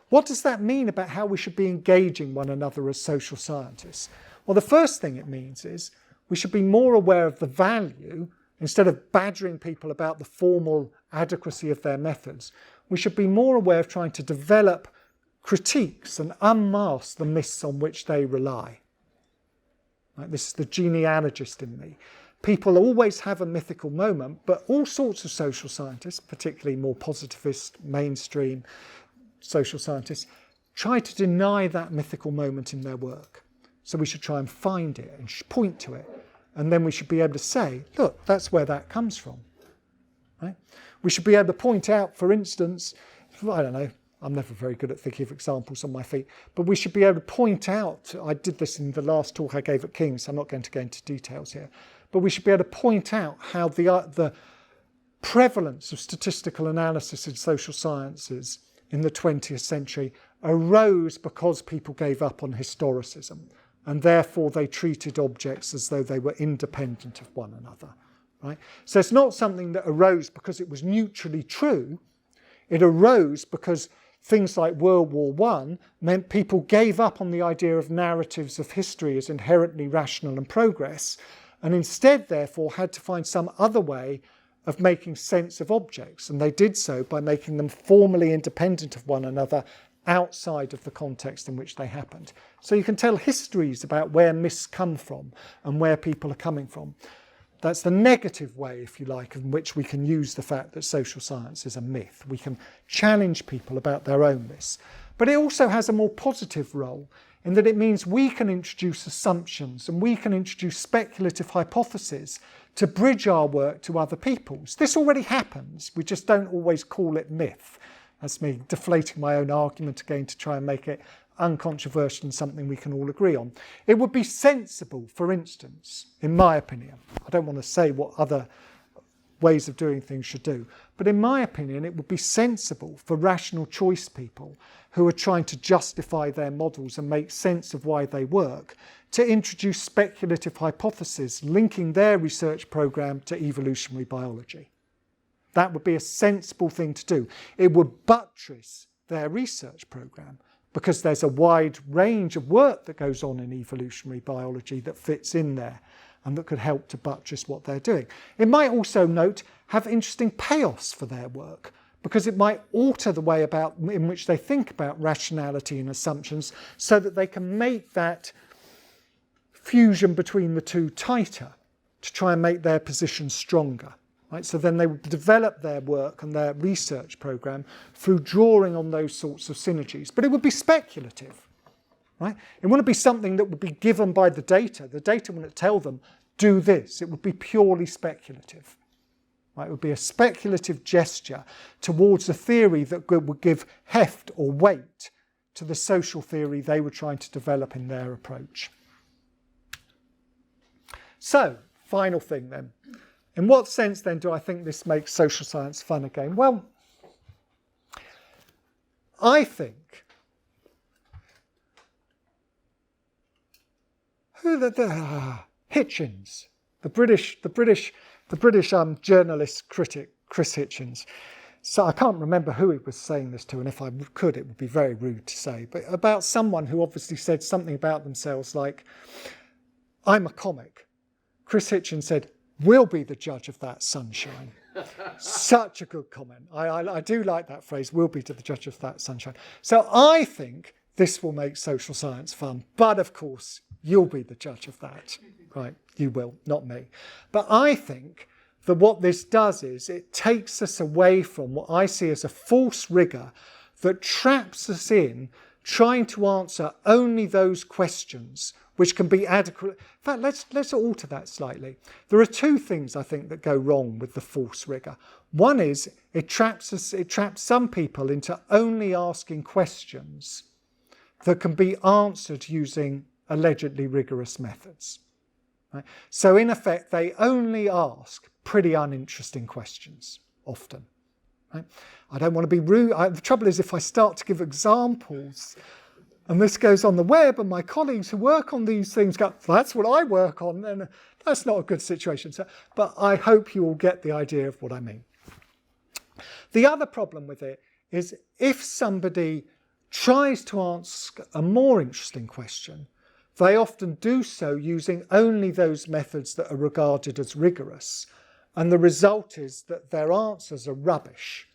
What does that mean about how we should be engaging one another as social scientists? Well, the first thing it means is we should be more aware of the value, instead of badgering people about the formal adequacy of their methods. We should be more aware of trying to develop critiques and unmask the myths on which they rely. Right? This is the genealogist in me. People always have a mythical moment, but all sorts of social scientists, particularly more positivist, mainstream social scientists, try to deny that mythical moment in their work. So we should try and find it and point to it. And then we should be able to say, look, that's where that comes from. Right? We should be able to point out, for instance, I don't know, I'm never very good at thinking of examples on my feet, but we should be able to point out, I did this in the last talk I gave at King's, so I'm not going to go into details here, but we should be able to point out how the prevalence of statistical analysis in social sciences in the 20th century arose because people gave up on historicism, and therefore they treated objects as though they were independent of one another. Right? So it's not something that arose because it was neutrally true. It arose because things like World War I meant people gave up on the idea of narratives of history as inherently rational and progress, and instead, therefore, had to find some other way of making sense of objects. And they did so by making them formally independent of one another outside of the context in which they happened. So you can tell histories about where myths come from and where people are coming from. That's the negative way, if you like, in which we can use the fact that social science is a myth. We can challenge people about their own myths. But it also has a more positive role in that it means we can introduce assumptions and we can introduce speculative hypotheses to bridge our work to other people's. This already happens. We just don't always call it myth. That's me deflating my own argument again to try and make it uncontroversial and something we can all agree on. It would be sensible, for instance, in my opinion, I don't want to say what other ways of doing things should do, but in my opinion it would be sensible for rational choice people who are trying to justify their models and make sense of why they work to introduce speculative hypotheses linking their research program to evolutionary biology. That would be a sensible thing to do. It would buttress their research program, because there's a wide range of work that goes on in evolutionary biology that fits in there and that could help to buttress what they're doing. It might also, note, have interesting payoffs for their work, because it might alter the way in which they think about rationality and assumptions so that they can make that fusion between the two tighter to try and make their position stronger. Right? So then they would develop their work and their research program through drawing on those sorts of synergies. But it would be speculative. Right? It wouldn't be something that would be given by the data. The data wouldn't tell them, do this. It would be purely speculative. Right? It would be a speculative gesture towards a theory that would give heft or weight to the social theory they were trying to develop in their approach. So, final thing then. In what sense, then, do I think this makes social science fun again? Well, I think Hitchens, the British journalist critic Chris Hitchens. So I can't remember who he was saying this to, and if I could, it would be very rude to say, but about someone who obviously said something about themselves like, "I'm a comic." Chris Hitchens said, "We'll be the judge of that sunshine." Such a good comment. I do like that phrase, "we'll be the judge of that sunshine." So I think this will make social science fun. But of course, you'll be the judge of that. Right? You will, not me. But I think that what this does is it takes us away from what I see as a false rigour that traps us in trying to answer only those questions which can be adequate. In fact, let's alter that slightly. There are two things I think that go wrong with the false rigour. One is it traps some people into only asking questions that can be answered using allegedly rigorous methods. Right? So in effect, they only ask pretty uninteresting questions, often. Right? I don't want to be rude. The trouble is if I start to give examples, and this goes on the web, and my colleagues who work on these things go, "That's what I work on," and that's not a good situation. So, but I hope you all get the idea of what I mean. The other problem with it is if somebody tries to ask a more interesting question, they often do so using only those methods that are regarded as rigorous. And the result is that their answers are rubbish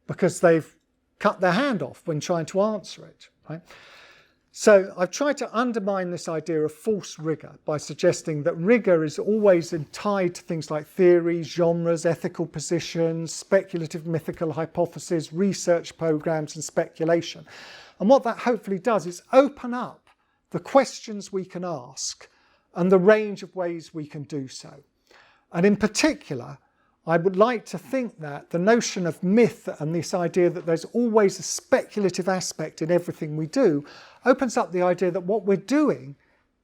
because they've cut their hand off when trying to answer it. Right? So I've tried to undermine this idea of false rigour by suggesting that rigour is always tied to things like theories, genres, ethical positions, speculative mythical hypotheses, research programmes and speculation. And what that hopefully does is open up the questions we can ask and the range of ways we can do so. And in particular, I would like to think that the notion of myth and this idea that there's always a speculative aspect in everything we do opens up the idea that what we're doing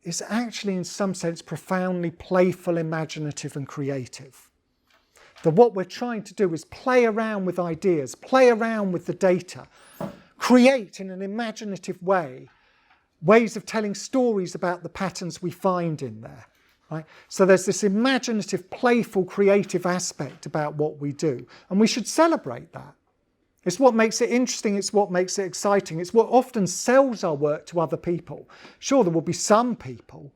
is actually in some sense profoundly playful, imaginative and creative. That what we're trying to do is play around with ideas, play around with the data, create in an imaginative way ways of telling stories about the patterns we find in there. Right? So there's this imaginative, playful, creative aspect about what we do, and we should celebrate that. It's what makes it interesting, it's what makes it exciting, it's what often sells our work to other people. Sure, there will be some people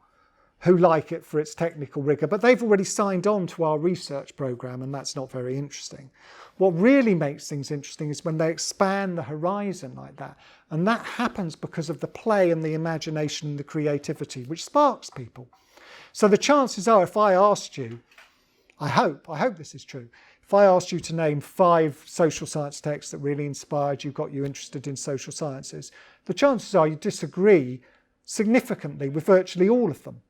who like it for its technical rigour, but they've already signed on to our research programme, and that's not very interesting. What really makes things interesting is when they expand the horizon like that, and that happens because of the play and the imagination and the creativity, which sparks people. So the chances are, if I asked you, I hope this is true, if I asked you to name 5 social science texts that really inspired you, got you interested in social sciences, the chances are you disagree significantly with virtually all of them.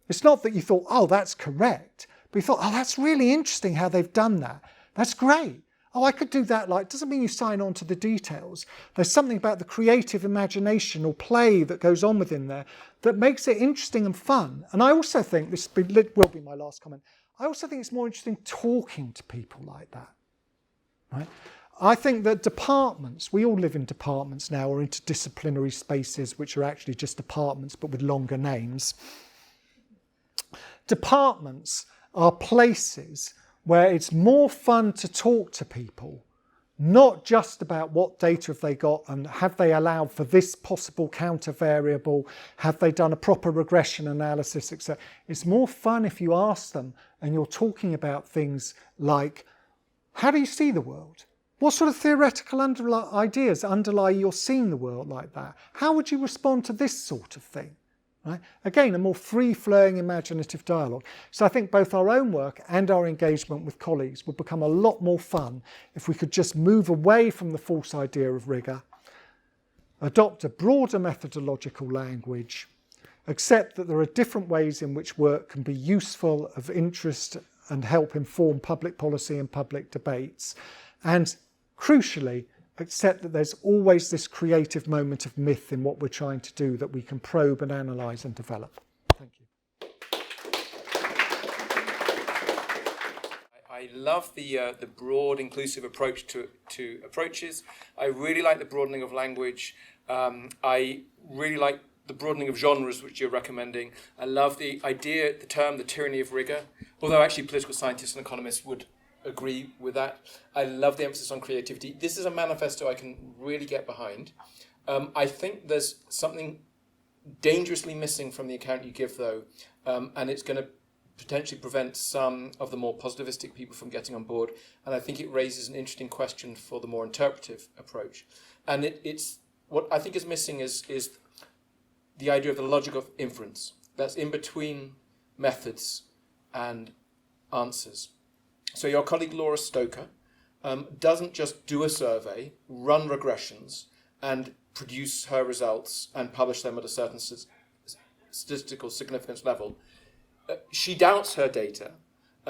It's not that you thought, oh, that's correct, but you thought, oh, that's really interesting how they've done that. That's great. Oh, I could do that. Like, doesn't mean you sign on to the details. There's something about the creative imagination or play that goes on within there that makes it interesting and fun. And I also think, this will be my last comment, I also think it's more interesting talking to people like that. Right? I think that departments, we all live in departments now, or interdisciplinary spaces, which are actually just departments but with longer names. Departments are places where it's more fun to talk to people, not just about what data have they got and have they allowed for this possible counter variable, have they done a proper regression analysis, etc. It's more fun if you ask them and you're talking about things like, how do you see the world? What sort of theoretical ideas underlie your seeing the world like that? How would you respond to this sort of thing? Right? Again, a more free-flowing imaginative dialogue. So I think both our own work and our engagement with colleagues would become a lot more fun if we could just move away from the false idea of rigour, adopt a broader methodological language, accept that there are different ways in which work can be useful, of interest, and help inform public policy and public debates, and crucially, accept that there's always this creative moment of myth in what we're trying to do that we can probe and analyse and develop. Thank you. I love the broad, inclusive approach to approaches. I really like the broadening of language. I really like the broadening of genres, which you're recommending. I love the idea, the term, the tyranny of rigour, although actually political scientists and economists would agree with that. I love the emphasis on creativity. This is a manifesto I can really get behind. I think there's something dangerously missing from the account you give, though, and it's going to potentially prevent some of the more positivistic people from getting on board. And I think it raises an interesting question for the more interpretive approach. And it's what I think is missing is the idea of the logic of inference. That's in between methods and answers. So your colleague Laura Stoker doesn't just do a survey, run regressions, and produce her results and publish them at a certain statistical significance level. She doubts her data.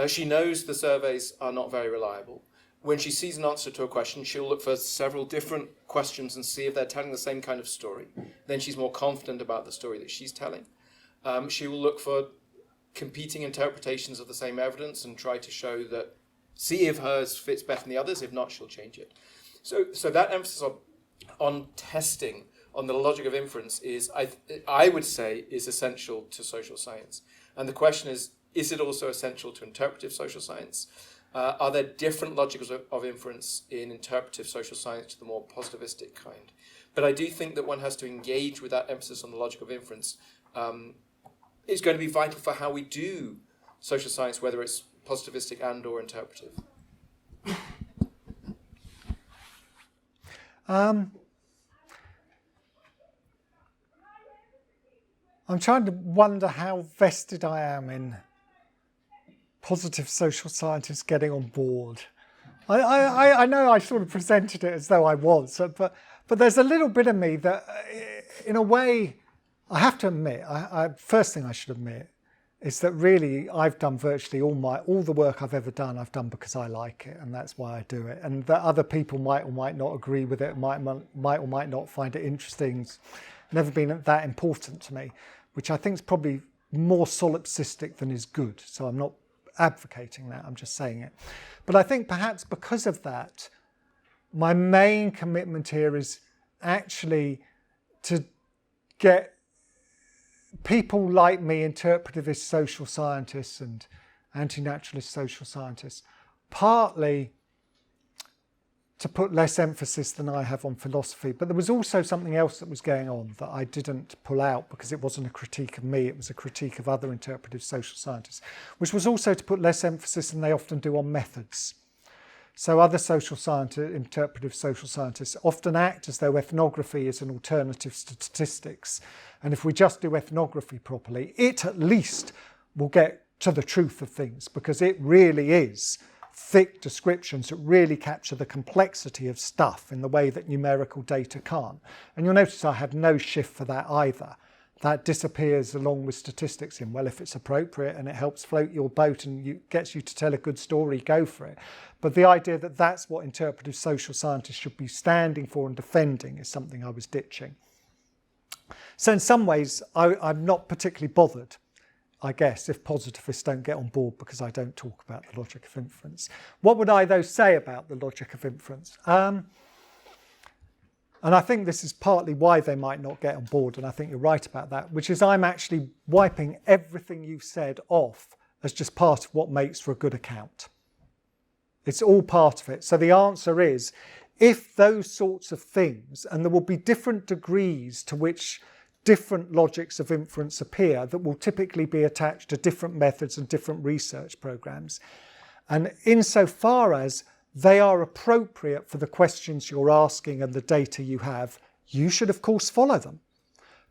She knows the surveys are not very reliable. When she sees an answer to a question, she'll look for several different questions and see if they're telling the same kind of story. Then she's more confident about the story that she's telling. She will look for competing interpretations of the same evidence and try to show that, see if hers fits better than the others. If not, she'll change it. So that emphasis on testing, on the logic of inference is, I would say, is essential to social science. And the question is it also essential to interpretive social science? Are there different logics of inference in interpretive social science to the more positivistic kind? But I do think that one has to engage with that emphasis on the logic of inference. Is going to be vital for how we do social science, whether it's positivistic and or interpretive. I'm trying to wonder how vested I am in positive social scientists getting on board. I know I sort of presented it as though I was, but there's a little bit of me that, in a way, I have to admit, first thing I should admit is that really I've done virtually all the work I've ever done, I've done because I like it, and that's why I do it. And that other people might or might not agree with it, might or might not find it interesting. It's never been that important to me, which I think is probably more solipsistic than is good. So I'm not advocating that, I'm just saying it. But I think perhaps because of that, my main commitment here is actually to get people like me, interpretivist social scientists and anti-naturalist social scientists, partly to put less emphasis than I have on philosophy. But there was also something else that was going on that I didn't pull out because it wasn't a critique of me, it was a critique of other interpretive social scientists, which was also to put less emphasis than they often do on methods. So other social scientists, interpretive social scientists, often act as though ethnography is an alternative to statistics. And if we just do ethnography properly, it at least will get to the truth of things, because it really is thick descriptions that really capture the complexity of stuff in the way that numerical data can't. And you'll notice I had no shift for that either. That disappears along with statistics in, well, if it's appropriate and it helps float your boat and gets you to tell a good story, go for it. But the idea that that's what interpretive social scientists should be standing for and defending is something I was ditching. So in some ways, I'm not particularly bothered, I guess, if positivists don't get on board because I don't talk about the logic of inference. What would I, though, say about the logic of inference? And I think this is partly why they might not get on board, and I think you're right about that, which is I'm actually wiping everything you've said off as just part of what makes for a good account. It's all part of it. So the answer is, if those sorts of things, and there will be different degrees to which different logics of inference appear that will typically be attached to different methods and different research programs, and insofar as they are appropriate for the questions you're asking and the data you have, you should of course follow them.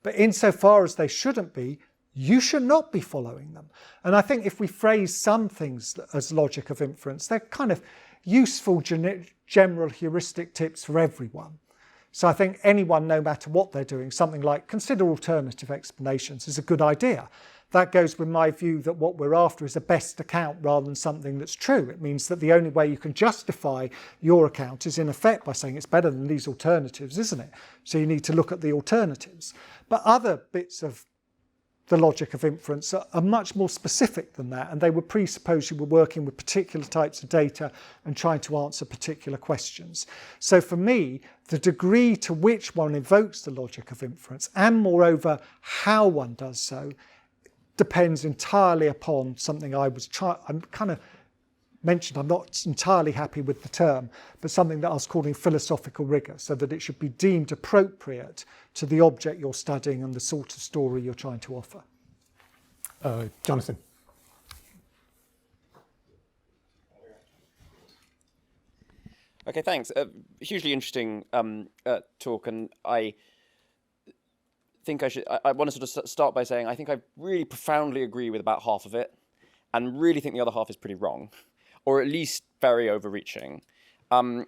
But insofar as they shouldn't be, you should not be following them. And I think if we phrase some things as logic of inference, they're kind of useful general heuristic tips for everyone. So I think anyone, no matter what they're doing, something like consider alternative explanations is a good idea. That goes with my view that what we're after is a best account rather than something that's true. It means that the only way you can justify your account is in effect by saying it's better than these alternatives, isn't it? So you need to look at the alternatives. But other bits of the logic of inference are much more specific than that, and they would presuppose you were working with particular types of data and trying to answer particular questions. So for me, the degree to which one invokes the logic of inference, and moreover how one does so, depends entirely upon something I'm kind of mentioned, I'm not entirely happy with the term, but something that I was calling philosophical rigour, so that it should be deemed appropriate to the object you're studying and the sort of story you're trying to offer. Jonathan. Okay, thanks. Hugely interesting talk, and I think I want to sort of start by saying I think I really profoundly agree with about half of it, and really think the other half is pretty wrong, or at least very overreaching. And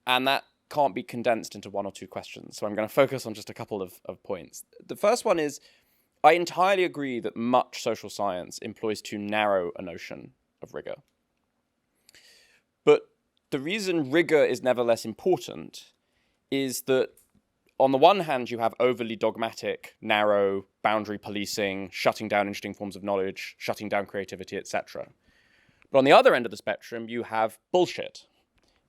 that can't be condensed into one or two questions. So I'm going to focus on just a couple of points. The first one is, I entirely agree that much social science employs too narrow a notion of rigour. But the reason rigour is nevertheless important is that on the one hand, you have overly dogmatic, narrow, boundary policing, shutting down interesting forms of knowledge, shutting down creativity, etc. But on the other end of the spectrum, you have bullshit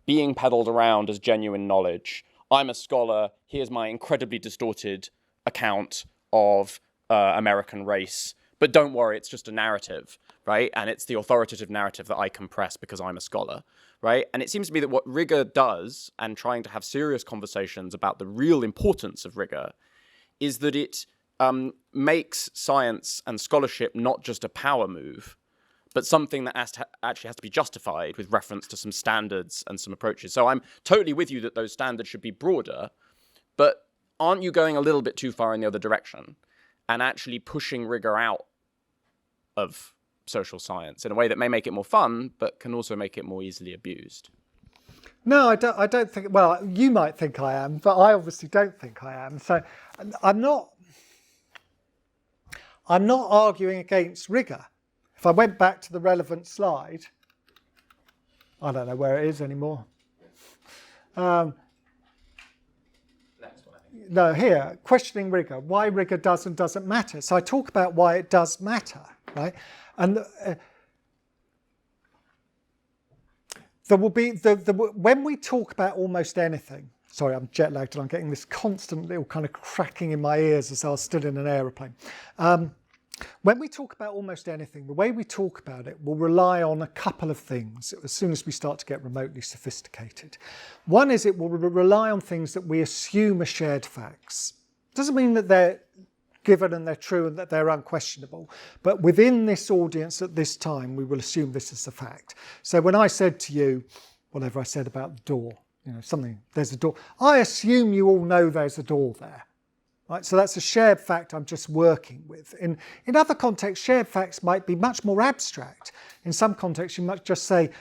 being peddled around as genuine knowledge. I'm a scholar, here's my incredibly distorted account of American race. But don't worry, it's just a narrative, right? And it's the authoritative narrative that I compress because I'm a scholar, right? And it seems to me that what rigour does, and trying to have serious conversations about the real importance of rigour, is that it makes science and scholarship not just a power move, but something that actually has to be justified with reference to some standards and some approaches. So I'm totally with you that those standards should be broader, but aren't you going a little bit too far in the other direction and actually pushing rigour out of social science in a way that may make it more fun, but can also make it more easily abused? No, I don't think, well, you might think I am, but I obviously don't think I am. So I'm not arguing against rigour. If I went back to the relevant slide, I don't know where it is anymore. No, here, questioning rigour, why rigour does and doesn't matter. So I talk about why it does matter, right? And there will be, when we talk about almost anything, sorry, I'm jet lagged and I'm getting this constant little kind of cracking in my ears as I was stood in an aeroplane. When we talk about almost anything, the way we talk about it will rely on a couple of things as soon as we start to get remotely sophisticated. One is it will rely on things that we assume are shared facts. Doesn't mean that they're given and they're true and that they're unquestionable, but within this audience at this time, we will assume this is a fact. So when I said to you, whatever I said about the door, something, there's a door, I assume you all know there's a door there. Right, so that's a shared fact I'm just working with. In other contexts, shared facts might be much more abstract. In some contexts, you might just say,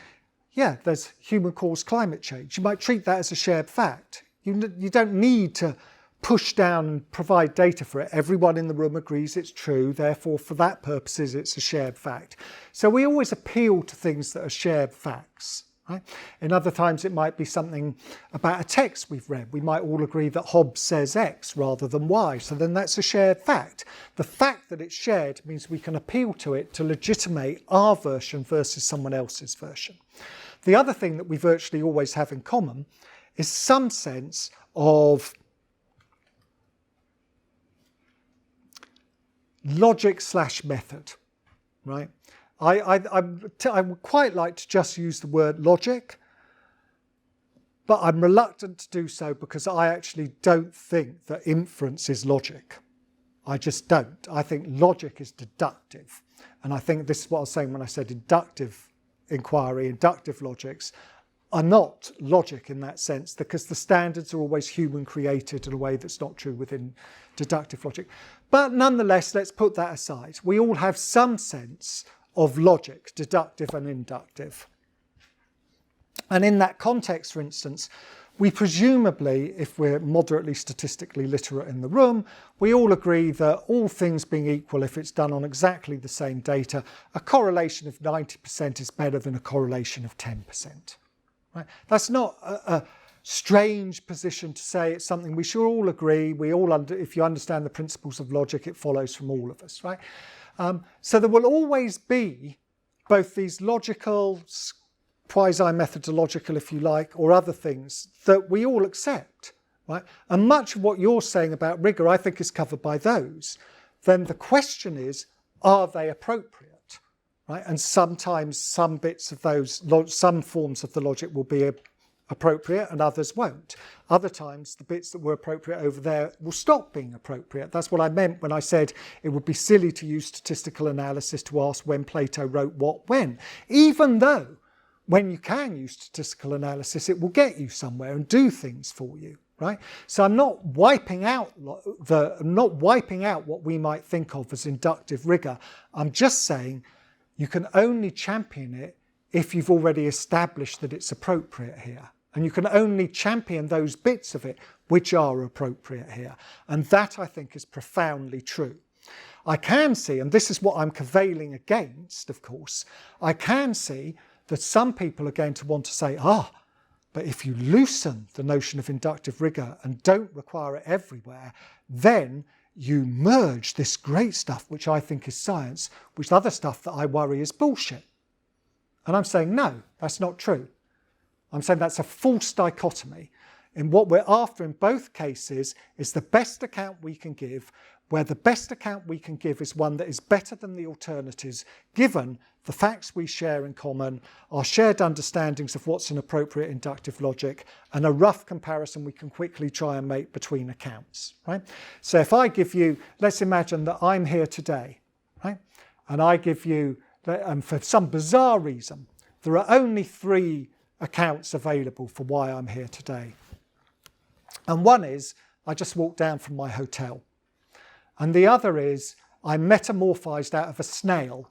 yeah, there's human-caused climate change. You might treat that as a shared fact. You don't need to push down and provide data for it. Everyone in the room agrees it's true, therefore, for that purposes, it's a shared fact. So we always appeal to things that are shared facts. Right? In other times it might be something about a text we've read. We might all agree that Hobbes says X rather than Y, so then that's a shared fact. The fact that it's shared means we can appeal to it to legitimate our version versus someone else's version. The other thing that we virtually always have in common is some sense of logic/method, right? I would quite like to just use the word logic, but I'm reluctant to do so because I actually don't think that inference is logic. I just don't. I think logic is deductive. And I think this is what I was saying when I said inductive inquiry, inductive logics are not logic in that sense because the standards are always human created in a way that's not true within deductive logic. But nonetheless, let's put that aside. We all have some sense of logic, deductive and inductive. And in that context, for instance, we presumably, if we're moderately statistically literate in the room, we all agree that all things being equal, if it's done on exactly the same data, a correlation of 90% is better than a correlation of 10%. Right? That's not a strange position to say. It's something we should all agree. If you understand the principles of logic, it follows from all of us, right? So there will always be both these logical, quasi-methodological, if you like, or other things that we all accept, right? And much of what you're saying about rigour, I think, is covered by those. Then the question is, are they appropriate, right? And sometimes some bits of those, some forms of the logic will be appropriate and others won't. Other times the bits that were appropriate over there will stop being appropriate. That's what I meant when I said it would be silly to use statistical analysis to ask when Plato wrote what when. Even though when you can use statistical analysis it will get you somewhere and do things for you, right? So I'm not wiping out what we might think of as inductive rigour. I'm just saying you can only champion it if you've already established that it's appropriate here. And you can only champion those bits of it which are appropriate here. And that, I think, is profoundly true. I can see, and this is what I'm cavilling against, of course, I can see that some people are going to want to say, but if you loosen the notion of inductive rigour and don't require it everywhere, then you merge this great stuff, which I think is science, with other stuff that I worry is bullshit. And I'm saying, no, that's not true. I'm saying that's a false dichotomy. And what we're after in both cases is the best account we can give, where the best account we can give is one that is better than the alternatives, given the facts we share in common, our shared understandings of what's an appropriate inductive logic, and a rough comparison we can quickly try and make between accounts, right? So if I give you, let's imagine that I'm here today, right? And I give you, and for some bizarre reason, there are only 3 accounts available for why I'm here today. And one is, I just walked down from my hotel. And the other is, I metamorphosed out of a snail,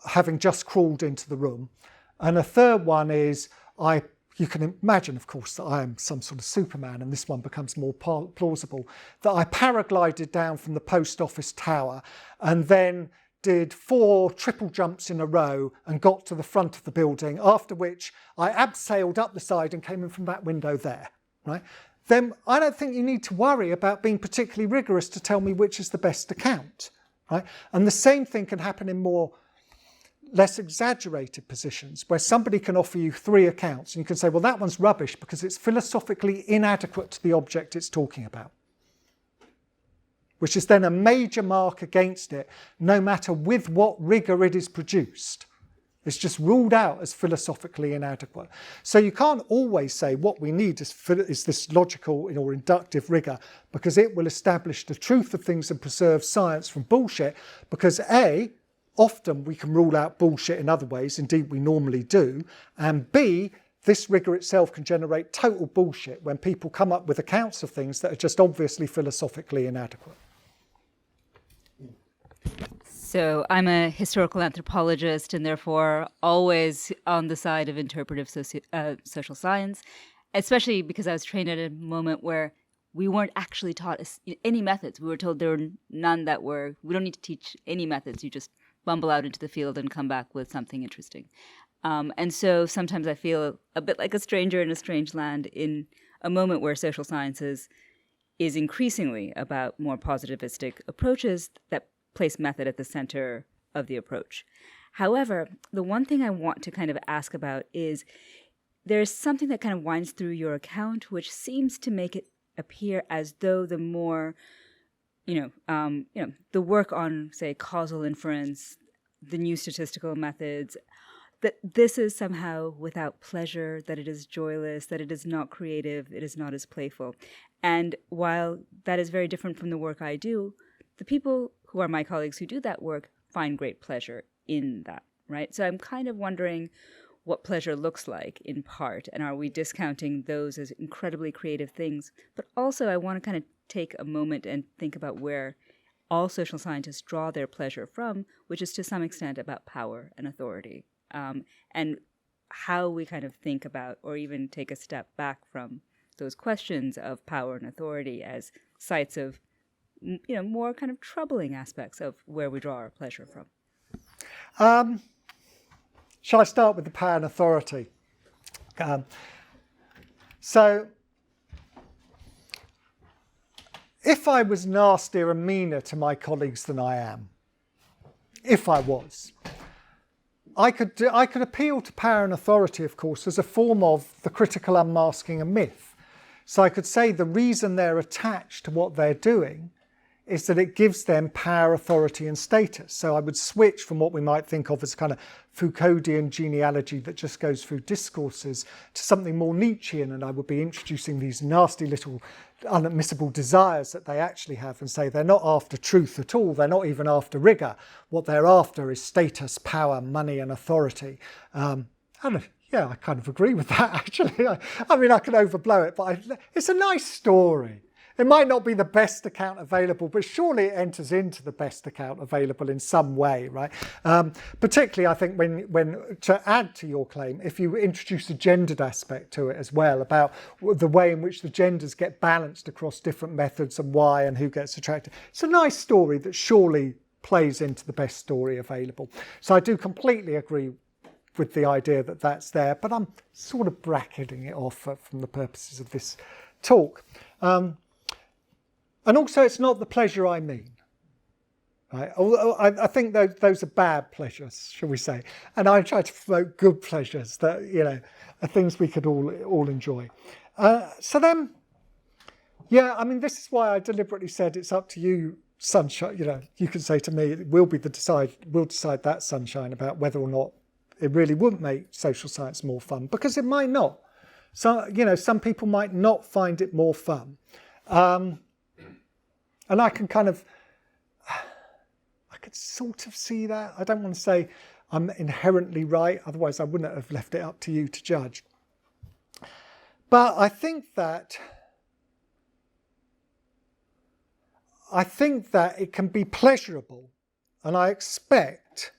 having just crawled into the room. And a third one is, you can imagine, of course, that I am some sort of Superman, and this one becomes more plausible, that I paraglided down from the post office tower and then did 4 triple jumps in a row and got to the front of the building, after which I abseiled up the side and came in from that window there, right? Then I don't think you need to worry about being particularly rigorous to tell me which is the best account, right? And the same thing can happen in less exaggerated positions, where somebody can offer you 3 accounts and you can say, well, that one's rubbish because it's philosophically inadequate to the object it's talking about, which is then a major mark against it, no matter with what rigour it is produced. It's just ruled out as philosophically inadequate. So you can't always say what we need is this logical or inductive rigour, because it will establish the truth of things and preserve science from bullshit, because A, often we can rule out bullshit in other ways, indeed we normally do, and B, this rigour itself can generate total bullshit when people come up with accounts of things that are just obviously philosophically inadequate. So I'm a historical anthropologist and therefore always on the side of interpretive social science, especially because I was trained at a moment where we weren't actually taught any methods. We were told there were none that were, we don't need to teach any methods. You just bumble out into the field and come back with something interesting. And so sometimes I feel a bit like a stranger in a strange land in a moment where social sciences is increasingly about more positivistic approaches that place method at the center of the approach. However, the one thing I want to kind of ask about is there's something that kind of winds through your account which seems to make it appear as though the more, the work on, say, causal inference, the new statistical methods, that this is somehow without pleasure, that it is joyless, that it is not creative, it is not as playful. And while that is very different from the work I do, the people who are my colleagues who do that work find great pleasure in that, right? So I'm kind of wondering what pleasure looks like in part, and are we discounting those as incredibly creative things? But also I want to kind of take a moment and think about where all social scientists draw their pleasure from, which is to some extent about power and authority, and how we kind of think about or even take a step back from those questions of power and authority as sites of more kind of troubling aspects of where we draw our pleasure from. Shall I start with the power and authority? So, if I was nastier and meaner to my colleagues than I am, if I was, I could appeal to power and authority, of course, as a form of the critical unmasking a myth. So I could say the reason they're attached to what they're doing is that it gives them power, authority and status. So I would switch from what we might think of as kind of Foucauldian genealogy that just goes through discourses to something more Nietzschean, and I would be introducing these nasty little unadmissible desires that they actually have and say they're not after truth at all, they're not even after rigour. What they're after is status, power, money and authority. Yeah, I kind of agree with that actually. I mean, I can overblow it, but it's a nice story. It might not be the best account available, but surely it enters into the best account available in some way, right? Particularly, I think, when to add to your claim, if you introduce a gendered aspect to it as well, about the way in which the genders get balanced across different methods and why and who gets attracted. It's a nice story that surely plays into the best story available. So I do completely agree with the idea that that's there, but I'm sort of bracketing it off from the purposes of this talk. And also, it's not the pleasure I mean. Right? Although I think those are bad pleasures, shall we say? And I try to promote good pleasures that are things we could all enjoy. So then, yeah, I mean, this is why I deliberately said it's up to you, sunshine. You can say to me, we'll decide that, sunshine, about whether or not it really would make social science more fun, because it might not. So some people might not find it more fun. And I could sort of see that. I don't want to say I'm inherently right, otherwise I wouldn't have left it up to you to judge. But I think that it can be pleasurable, and I expect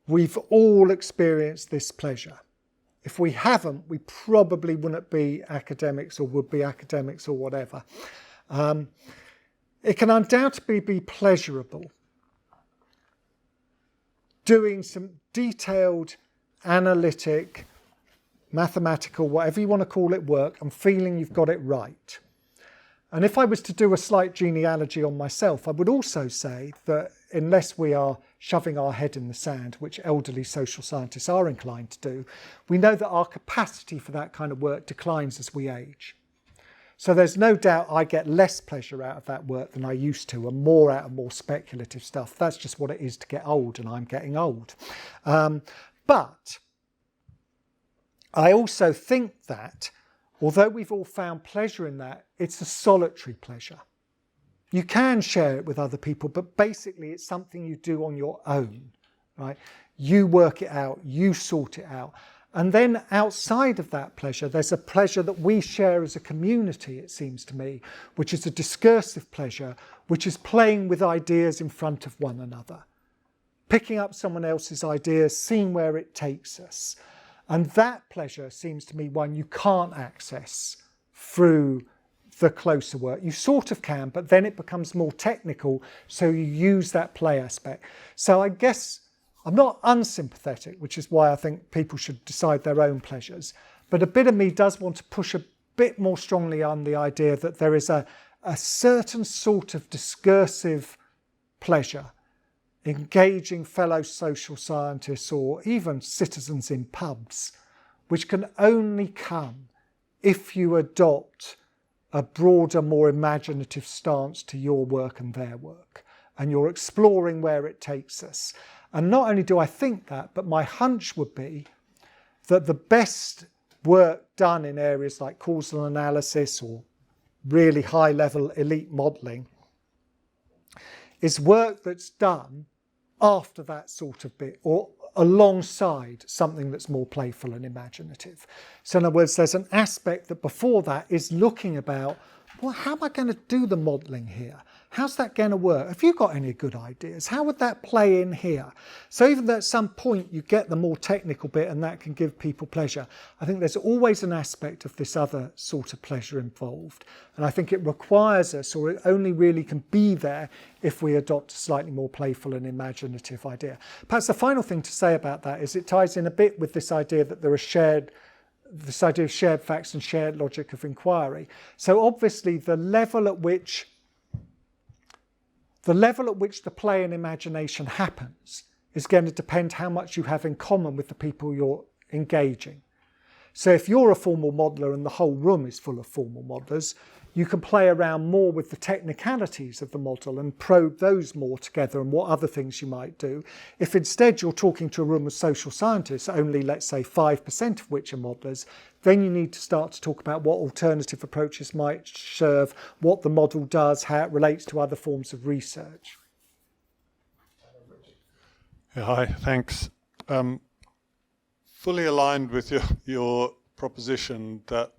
we've all experienced this pleasure. If we haven't, we probably wouldn't be academics or would be academics or whatever. It can undoubtedly be pleasurable doing some detailed, analytic, mathematical, whatever you want to call it, work, and feeling you've got it right. And if I was to do a slight genealogy on myself, I would also say that unless we are shoving our head in the sand, which elderly social scientists are inclined to do, we know that our capacity for that kind of work declines as we age. So there's no doubt I get less pleasure out of that work than I used to, and more out of more speculative stuff. That's just what it is to get old, and I'm getting old. But I also think that although we've all found pleasure in that, it's a solitary pleasure. You can share it with other people, but basically it's something you do on your own, right? You work it out, you sort it out. And then outside of that pleasure, there's a pleasure that we share as a community, it seems to me, which is a discursive pleasure, which is playing with ideas in front of one another, picking up someone else's ideas, seeing where it takes us. And that pleasure seems to me one you can't access through the closer work. You sort of can, but then it becomes more technical, so you use that play aspect. So I guess I'm not unsympathetic, which is why I think people should decide their own pleasures. But a bit of me does want to push a bit more strongly on the idea that there is a certain sort of discursive pleasure engaging fellow social scientists or even citizens in pubs, which can only come if you adopt a broader, more imaginative stance to your work and their work, and you're exploring where it takes us. And not only do I think that, but my hunch would be that the best work done in areas like causal analysis or really high-level elite modelling is work that's done after that sort of bit, or alongside something that's more playful and imaginative. So in other words, there's an aspect that before that is looking about, well, how am I going to do the modelling here? How's that going to work? Have you got any good ideas? How would that play in here? So even though at some point you get the more technical bit and that can give people pleasure, I think there's always an aspect of this other sort of pleasure involved. And I think it requires us, or it only really can be there if we adopt a slightly more playful and imaginative idea. Perhaps the final thing to say about that is it ties in a bit with this idea that there are this idea of shared facts and shared logic of inquiry. So obviously the level at which the play and imagination happens is going to depend how much you have in common with the people you're engaging. So if you're a formal modeller and the whole room is full of formal modelers, you can play around more with the technicalities of the model and probe those more together and what other things you might do. If instead you're talking to a room of social scientists, only let's say 5% of which are modelers, then you need to start to talk about what alternative approaches might serve, what the model does, how it relates to other forms of research. Yeah, hi, thanks. Fully aligned with your proposition that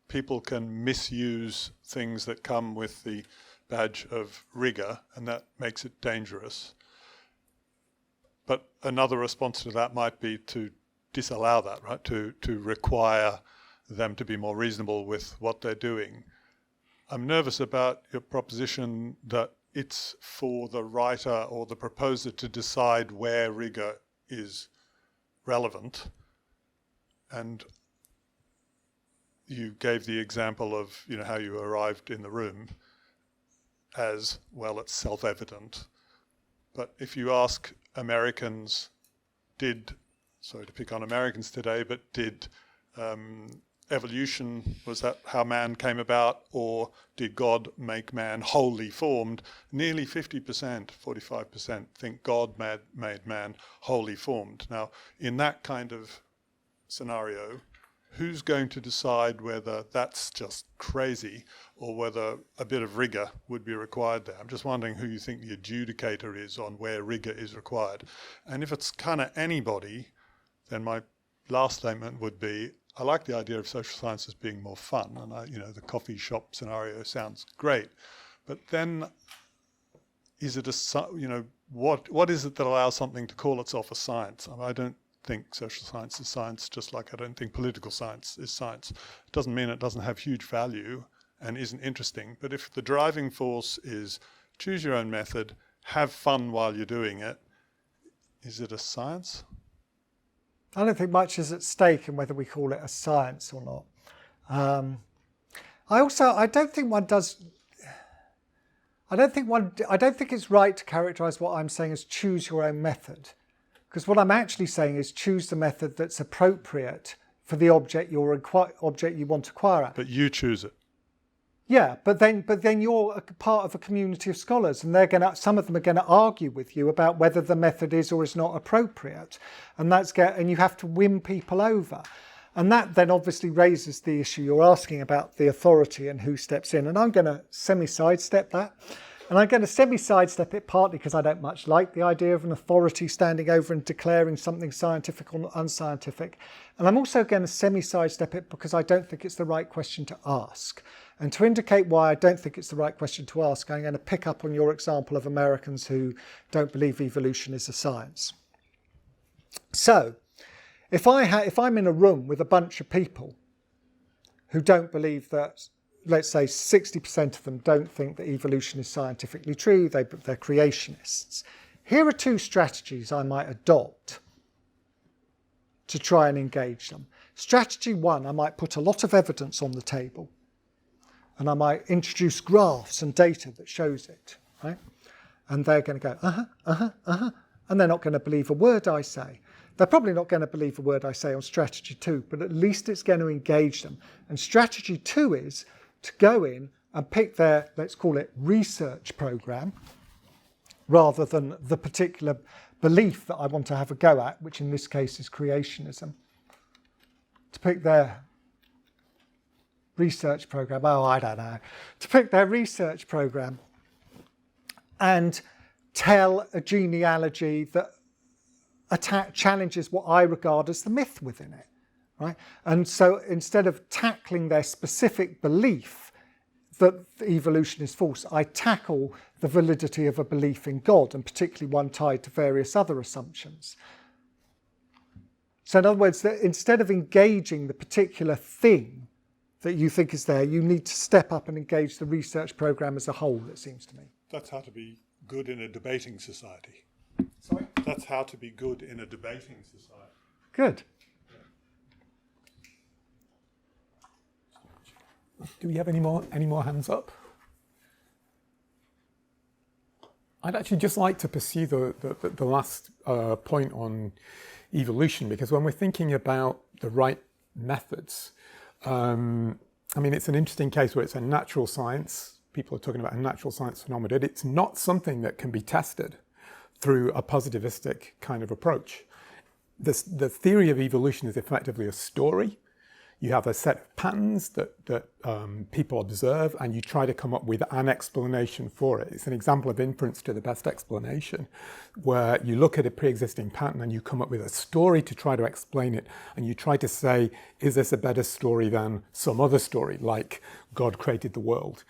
people can misuse things that come with the badge of rigor, and that makes it dangerous. But another response to that might be to disallow that, right? To require them to be more reasonable with what they're doing. I'm nervous about your proposition that it's for the writer or the proposer to decide where rigor is relevant. And you gave the example of, how you arrived in the room as, well, it's self-evident. But if you ask Americans, sorry to pick on Americans today, but did evolution, was that how man came about, or did God make man wholly formed? Nearly 50%, 45% think God made man wholly formed. Now, in that kind of scenario, who's going to decide whether that's just crazy or whether a bit of rigor would be required there? I'm just wondering who you think the adjudicator is on where rigor is required. And if it's kind of anybody, then my last statement would be, I like the idea of social sciences being more fun, and the coffee shop scenario sounds great. But then, is it what is it that allows something to call itself a science? I don't think social science is science, just like I don't think political science is science. It doesn't mean it doesn't have huge value and isn't interesting. But if the driving force is choose your own method, have fun while you're doing it, is it a science? I don't think much is at stake in whether we call it a science or not. I don't think it's right to characterize what I'm saying as choose your own method. Because what I'm actually saying is choose the method that's appropriate for the object you want to acquire at. But you choose it. Yeah, but then you're a part of a community of scholars, and some of them are going to argue with you about whether the method is or is not appropriate, and you have to win people over, and that then obviously raises the issue you're asking about the authority and who steps in. And I'm going to semi-sidestep that, and I'm going to semi-sidestep it partly because I don't much like the idea of an authority standing over and declaring something scientific or unscientific, and I'm also going to semi-sidestep it because I don't think it's the right question to ask. And to indicate why I don't think it's the right question to ask, I'm going to pick up on your example of Americans who don't believe evolution is a science. So, if I'm in a room with a bunch of people who don't believe that, let's say 60% of them don't think that evolution is scientifically true, they're creationists. Here are two strategies I might adopt to try and engage them. Strategy one, I might put a lot of evidence on the table, and I might introduce graphs and data that shows it, right? And they're going to go, and they're not going to believe a word I say. They're probably not going to believe a word I say on strategy two, but at least it's going to engage them. And strategy two is to go in and pick their, let's call it, research program, rather than the particular belief that I want to have a go at, which in this case is creationism. To pick their research program, to pick their research program and tell a genealogy that challenges what I regard as the myth within it, right? And so instead of tackling their specific belief that evolution is false, I tackle the validity of a belief in God, and particularly one tied to various other assumptions. So in other words, that instead of engaging the particular thing that you think is there, you need to step up and engage the research program as a whole, it seems to me. That's how to be good in a debating society. Sorry? That's how to be good in a debating society. Good. Do we have any more hands up? I'd actually just like to pursue the last point on evolution, because when we're thinking about the right methods, I mean, it's an interesting case where it's a natural science. People are talking about a natural science phenomenon. It's not something that can be tested through a positivistic kind of approach. The theory of evolution is effectively a story. You have a set of patterns that people observe, and you try to come up with an explanation for it. It's an example of inference to the best explanation, where you look at a pre-existing pattern and you come up with a story to try to explain it, and you try to say, is this a better story than some other story, like God created the world?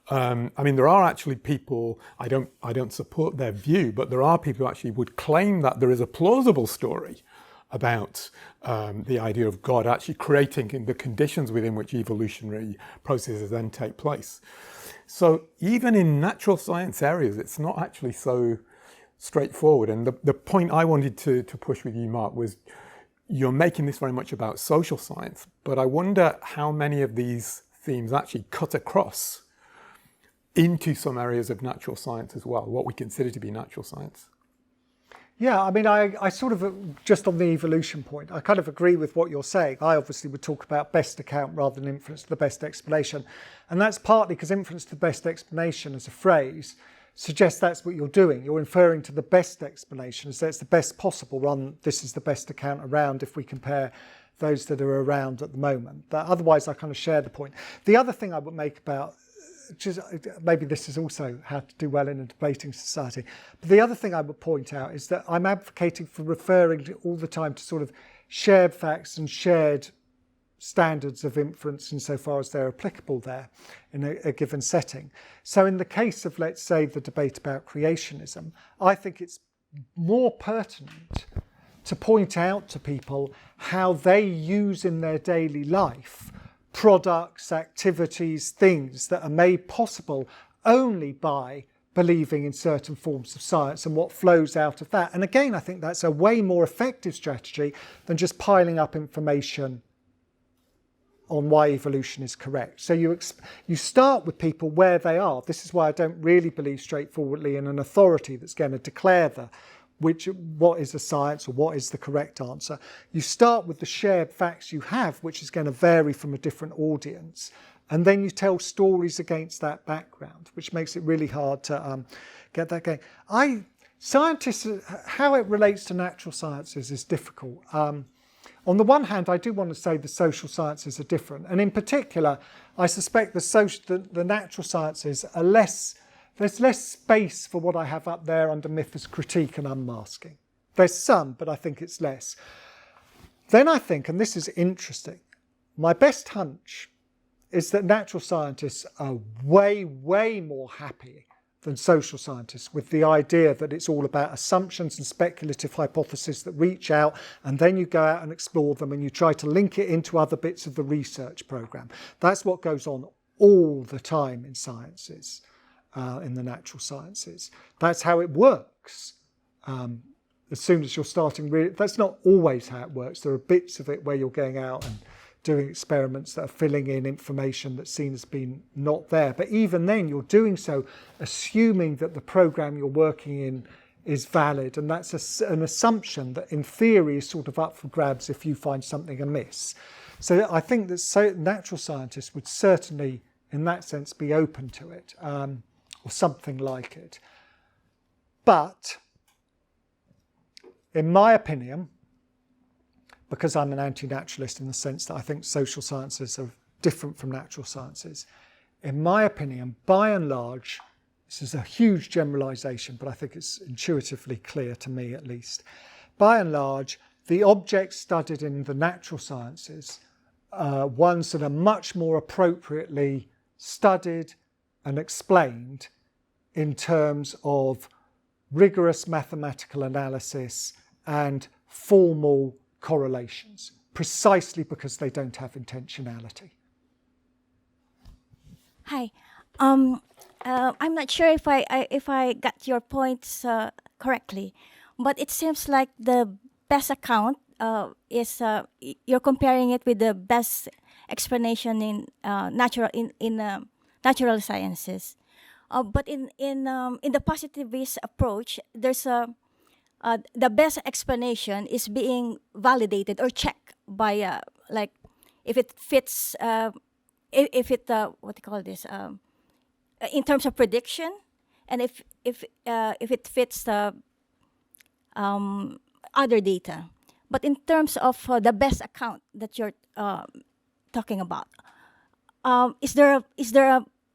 I mean, there are actually people, I don't support their view, but there are people who actually would claim that there is a plausible story about the idea of God actually creating the conditions within which evolutionary processes then take place. So even in natural science areas, it's not actually so straightforward. And the point I wanted to push with you, Mark, was you're making this very much about social science, but I wonder how many of these themes actually cut across into some areas of natural science as well, what we consider to be natural science. Yeah, I mean, I sort of, just on the evolution point, I kind of agree with what you're saying. I obviously would talk about best account rather than inference to the best explanation. And that's partly because inference to the best explanation as a phrase suggests that's what you're doing. You're inferring to the best explanation, so it's the best possible one. This is the best account around if we compare those that are around at the moment. But otherwise, I kind of share the point. The other thing I would make about, maybe this is also how to do well in a debating society. But the other thing I would point out is that I'm advocating for referring all the time to sort of shared facts and shared standards of inference insofar as they're applicable there in a given setting. So in the case of, let's say, the debate about creationism, I think it's more pertinent to point out to people how they use in their daily life products, activities, things that are made possible only by believing in certain forms of science and what flows out of that. And again, I think that's a way more effective strategy than just piling up information on why evolution is correct. So you start with people where they are. This is why I don't really believe straightforwardly in an authority that's going to declare what is a science or what is the correct answer. You start with the shared facts you have, which is going to vary from a different audience. And then you tell stories against that background, which makes it really hard to get that going. Scientists, how it relates to natural sciences is difficult. On the one hand, I do want to say the social sciences are different. And in particular, I suspect the natural sciences are there's less space for what I have up there under mythos, critique and unmasking. There's some, but I think it's less. Then I think, and this is interesting, my best hunch is that natural scientists are way, way more happy than social scientists with the idea that it's all about assumptions and speculative hypotheses that reach out, and then you go out and explore them and you try to link it into other bits of the research program. That's what goes on all the time in sciences, in the natural sciences. That's how it works. As soon as you're starting, that's not always how it works. There are bits of it where you're going out and doing experiments that are filling in information that's seen as being not there. But even then, you're doing so assuming that the program you're working in is valid. And that's an assumption that in theory is sort of up for grabs if you find something amiss. So I think that natural scientists would certainly, in that sense, be open to it, or something like it. But in my opinion, because I'm an anti-naturalist in the sense that I think social sciences are different from natural sciences, in my opinion, by and large, this is a huge generalisation, but I think it's intuitively clear to me at least, by and large, the objects studied in the natural sciences are ones that are much more appropriately studied and explained in terms of rigorous mathematical analysis and formal correlations, precisely because they don't have intentionality. Hi, I'm not sure if I got your points correctly, but it seems like the best account is you're comparing it with the best explanation in natural sciences, but in the positivist approach, there's the best explanation is being validated or checked by like if it fits if it what do you call this in terms of prediction, and if it fits the other data. But in terms of the best account that you're talking about, is there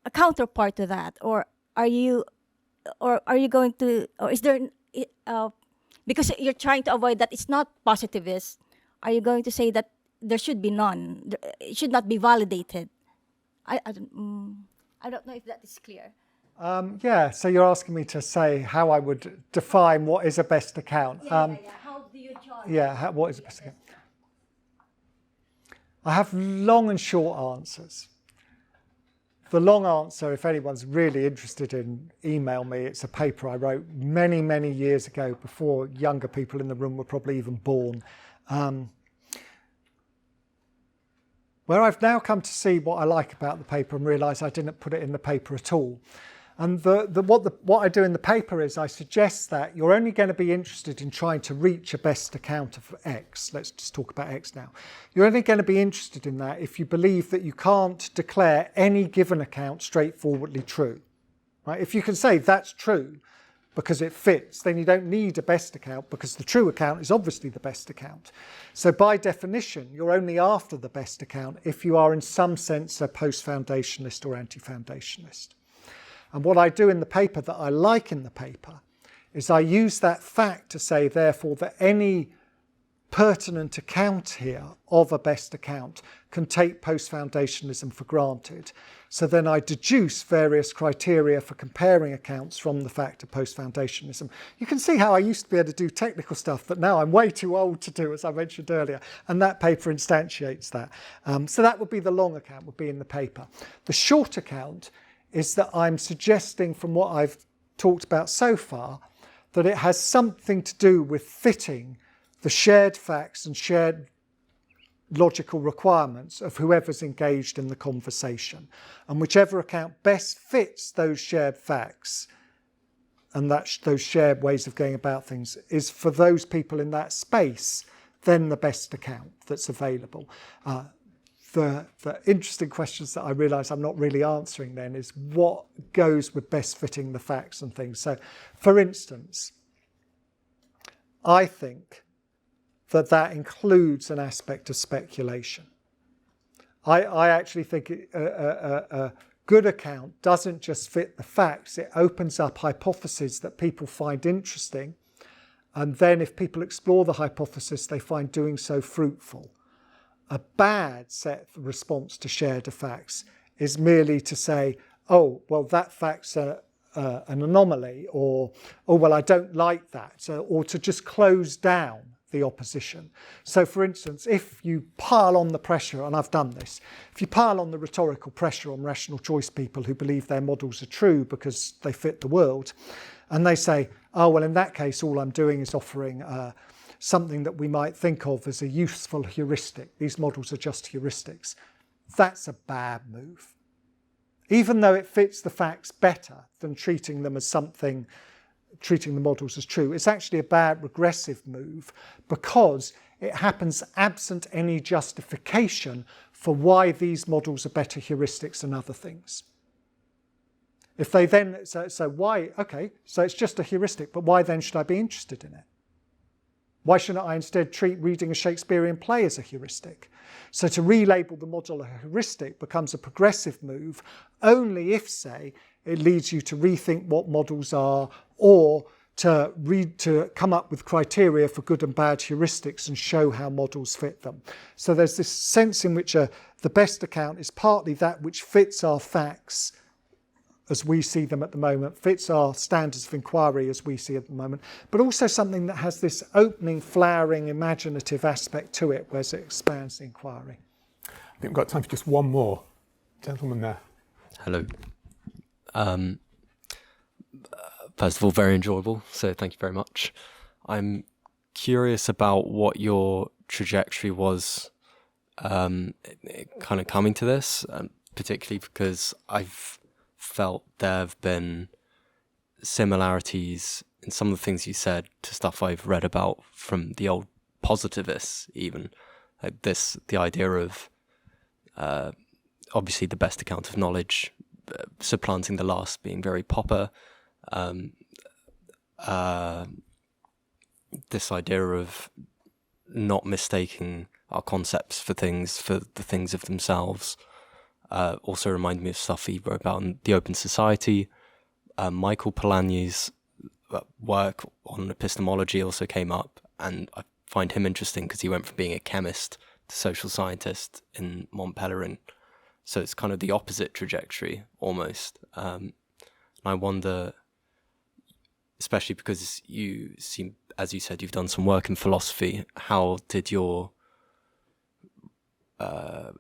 a counterpart to that, or are you going to, or is there because you're trying to avoid that it's not positivist, are you going to say that there should be none, it should not be validated? I don't know if that is clear. Yeah, so you're asking me to say how I would define what is a best account. Yeah. How do you judge? Yeah, what is a best account? I have long and short answers. The long answer, if anyone's really interested in, email me. It's a paper I wrote many, many years ago, before younger people in the room were probably even born, where I've now come to see what I like about the paper and realise I didn't put it in the paper at all. And what I do in the paper is I suggest that you're only going to be interested in trying to reach a best account of X. Let's just talk about X now. You're only going to be interested in that if you believe that you can't declare any given account straightforwardly true. Right? If you can say that's true because it fits, then you don't need a best account, because the true account is obviously the best account. So by definition, you're only after the best account if you are in some sense a post-foundationalist or anti-foundationalist. And what I do in the paper that I like in the paper is I use that fact to say, therefore, that any pertinent account here of a best account can take post-foundationalism for granted. So then I deduce various criteria for comparing accounts from the fact of post-foundationalism. You can see how I used to be able to do technical stuff that now I'm way too old to do, as I mentioned earlier, and that paper instantiates that. So that would be the long account, would be in the paper. The short account is that I'm suggesting, from what I've talked about so far, that it has something to do with fitting the shared facts and shared logical requirements of whoever's engaged in the conversation. And whichever account best fits those shared facts and those shared ways of going about things is, for those people in that space, then the best account that's available. The interesting questions that I realise I'm not really answering then is what goes with best fitting the facts and things. So, for instance, I think that includes an aspect of speculation. I actually think a good account doesn't just fit the facts, it opens up hypotheses that people find interesting, and then if people explore the hypothesis, they find doing so fruitful. A bad set response to shared facts is merely to say, oh, well, that fact's an anomaly, or, oh, well, I don't like that, or to just close down the opposition. So, for instance, if you pile on the pressure, and I've done this, if you pile on the rhetorical pressure on rational choice people who believe their models are true because they fit the world, and they say, oh, well, in that case, all I'm doing is offering something that we might think of as a useful heuristic. These models are just heuristics. That's a bad move. Even though it fits the facts better than treating them as something, treating the models as true, it's actually a bad regressive move because it happens absent any justification for why these models are better heuristics than other things. If they then, so why, okay, so it's just a heuristic, but why then should I be interested in it? Why shouldn't I instead treat reading a Shakespearean play as a heuristic? So to relabel the model a heuristic becomes a progressive move only if, say, it leads you to rethink what models are, or to come up with criteria for good and bad heuristics and show how models fit them. So there's this sense in which the best account is partly that which fits our facts as we see them at the moment, fits our standards of inquiry as we see at the moment, but also something that has this opening, flowering, imaginative aspect to it, whereas it expands the inquiry. I think we've got time for just one more. Gentleman there. Hello. First of all, very enjoyable, so thank you very much. I'm curious about what your trajectory was kind of coming to this, particularly because I've felt there have been similarities in some of the things you said to stuff I've read about from the old positivists, even. Like this, the idea of obviously the best account of knowledge supplanting the last being very Popper. This idea of not mistaking our concepts for the things of themselves. Also reminded me of stuff he wrote about in The Open Society. Michael Polanyi's work on epistemology also came up, and I find him interesting because he went from being a chemist to social scientist in Mont Pelerin. So it's kind of the opposite trajectory, almost. And I wonder, especially because you seem, as you said, you've done some work in philosophy, how did your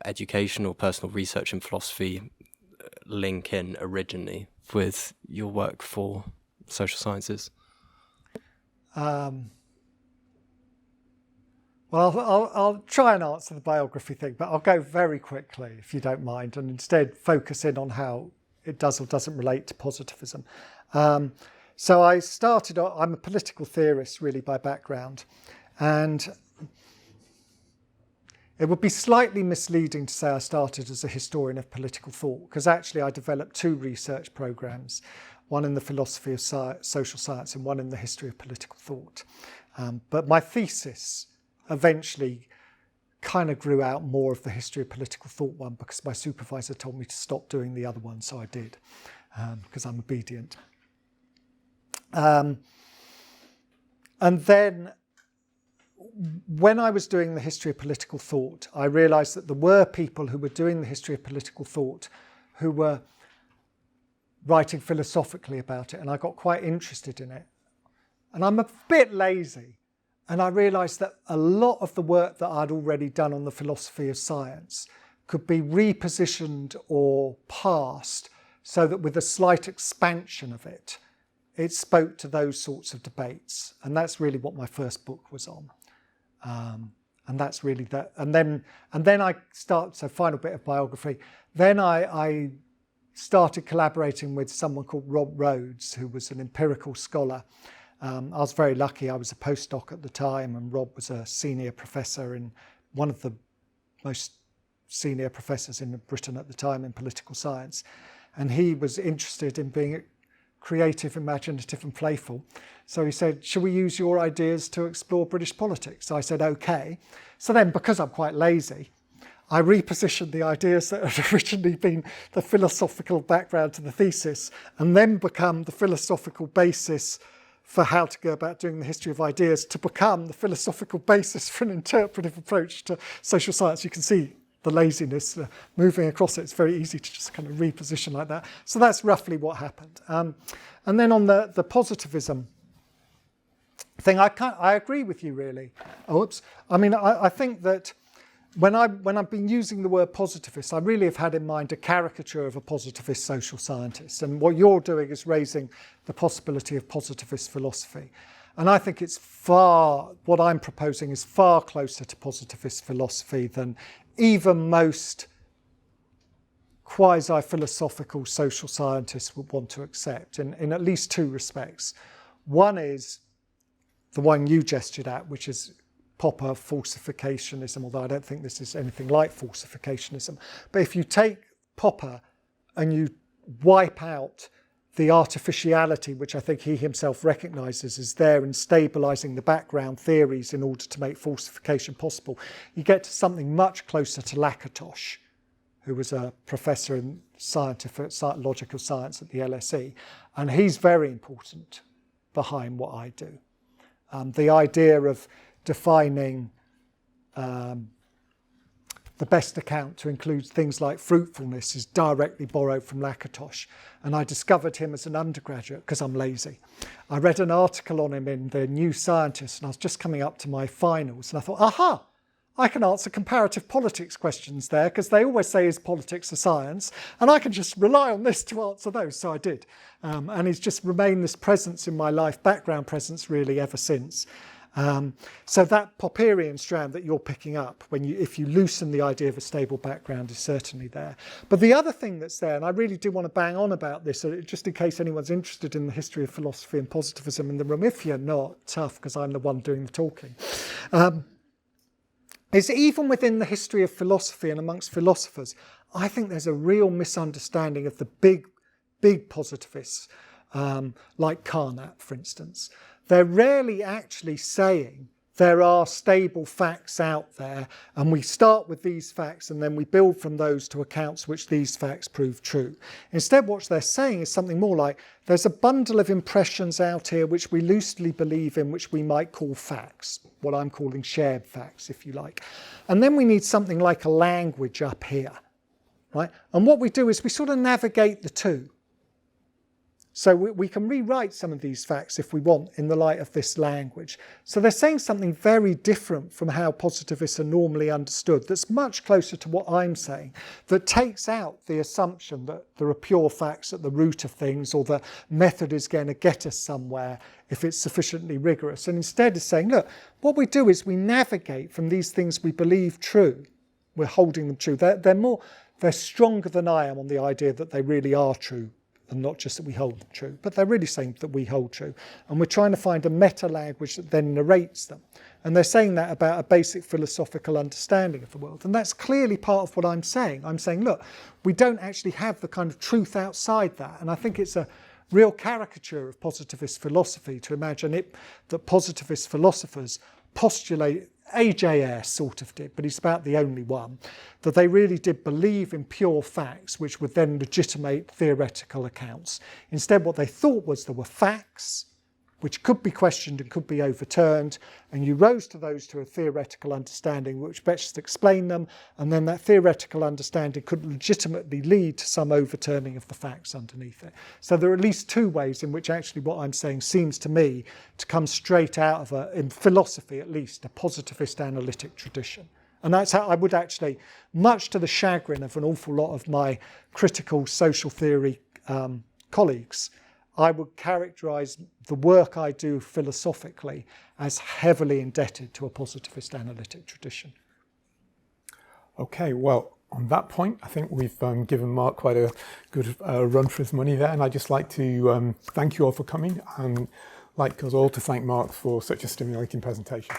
education or personal research in philosophy link in originally with your work for social sciences? Well, I'll try and answer the biography thing, but I'll go very quickly, if you don't mind, and instead focus in on how it does or doesn't relate to positivism. So I started, I'm a political theorist really by background, and it would be slightly misleading to say I started as a historian of political thought, because actually I developed two research programs, one in the philosophy of social science and one in the history of political thought. But my thesis eventually kind of grew out more of the history of political thought one because my supervisor told me to stop doing the other one, so I did, because I'm obedient. And then when I was doing the history of political thought, I realised that there were people who were doing the history of political thought who were writing philosophically about it, and I got quite interested in it. And I'm a bit lazy, and I realised that a lot of the work that I'd already done on the philosophy of science could be repositioned or passed so that with a slight expansion of it, it spoke to those sorts of debates. And that's really what my first book was on. And that's really that. And then I start, so final bit of biography. Then I started collaborating with someone called Rob Rhodes, who was an empirical scholar. I was very lucky. I was a postdoc at the time, and Rob was a senior professor in one of the most senior professors in Britain at the time in political science. And he was interested in being creative, imaginative and playful. So he said, shall we use your ideas to explore British politics? So I said, okay. So then, because I'm quite lazy, I repositioned the ideas that had originally been the philosophical background to the thesis and then become the philosophical basis for how to go about doing the history of ideas to become the philosophical basis for an interpretive approach to social science. You can see the laziness moving across it. It's very easy to just kind of reposition like that. So that's roughly what happened. And then on the positivism thing, I agree with you really. I mean, I think that when I've been using the word positivist, I really have had in mind a caricature of a positivist social scientist. And what you're doing is raising the possibility of positivist philosophy. And I think what I'm proposing is far closer to positivist philosophy than even most quasi-philosophical social scientists would want to accept in at least two respects. One is the one you gestured at, which is Popper falsificationism, although I don't think this is anything like falsificationism. But if you take Popper and you wipe out the artificiality, which I think he himself recognises is there in stabilising the background theories in order to make falsification possible, you get to something much closer to Lakatos, who was a professor in logical science at the LSE. And he's very important behind what I do. The idea of defining the best account to include things like fruitfulness is directly borrowed from Lakatos. And I discovered him as an undergraduate because I'm lazy. I read an article on him in the New Scientist and I was just coming up to my finals and I thought, aha, I can answer comparative politics questions there because they always say, is politics a science? And I can just rely on this to answer those. So I did. And he's just remained this presence in my life, background presence really ever since. So that Popperian strand that you're picking up, if you loosen the idea of a stable background, is certainly there. But the other thing that's there, and I really do want to bang on about this, just in case anyone's interested in the history of philosophy and positivism in the room, if you're not, tough, because I'm the one doing the talking, is even within the history of philosophy and amongst philosophers, I think there's a real misunderstanding of the big positivists, like Carnap, for instance. They're rarely actually saying there are stable facts out there and we start with these facts and then we build from those to accounts which these facts prove true. Instead, what they're saying is something more like there's a bundle of impressions out here which we loosely believe in, which we might call facts, what I'm calling shared facts, if you like. And then we need something like a language up here, right? And what we do is we sort of navigate the two. So we can rewrite some of these facts if we want in the light of this language. So they're saying something very different from how positivists are normally understood, that's much closer to what I'm saying, that takes out the assumption that there are pure facts at the root of things or the method is going to get us somewhere if it's sufficiently rigorous. And instead is saying, look, what we do is we navigate from these things we believe true. We're holding them true. They're stronger than I am on the idea that they really are true. And not just that we hold them true, but they're really saying that we hold true. And we're trying to find a meta language that then narrates them. And they're saying that about a basic philosophical understanding of the world. And that's clearly part of what I'm saying. I'm saying, look, we don't actually have the kind of truth outside that. And I think it's a real caricature of positivist philosophy to imagine that positivist philosophers postulate, AJS sort of did, but he's about the only one, that they really did believe in pure facts which would then legitimate theoretical accounts. Instead, what they thought was there were facts which could be questioned and could be overturned, and you rose to those to a theoretical understanding which best explained them, and then that theoretical understanding could legitimately lead to some overturning of the facts underneath it. So there are at least two ways in which actually what I'm saying seems to me to come straight out of, in philosophy at least, a positivist analytic tradition. And that's how I would actually, much to the chagrin of an awful lot of my critical social theory colleagues, I would characterise the work I do philosophically as heavily indebted to a positivist analytic tradition. Okay, well, on that point, I think we've given Mark quite a good run for his money there, and I'd just like to thank you all for coming, and like us all to thank Mark for such a stimulating presentation.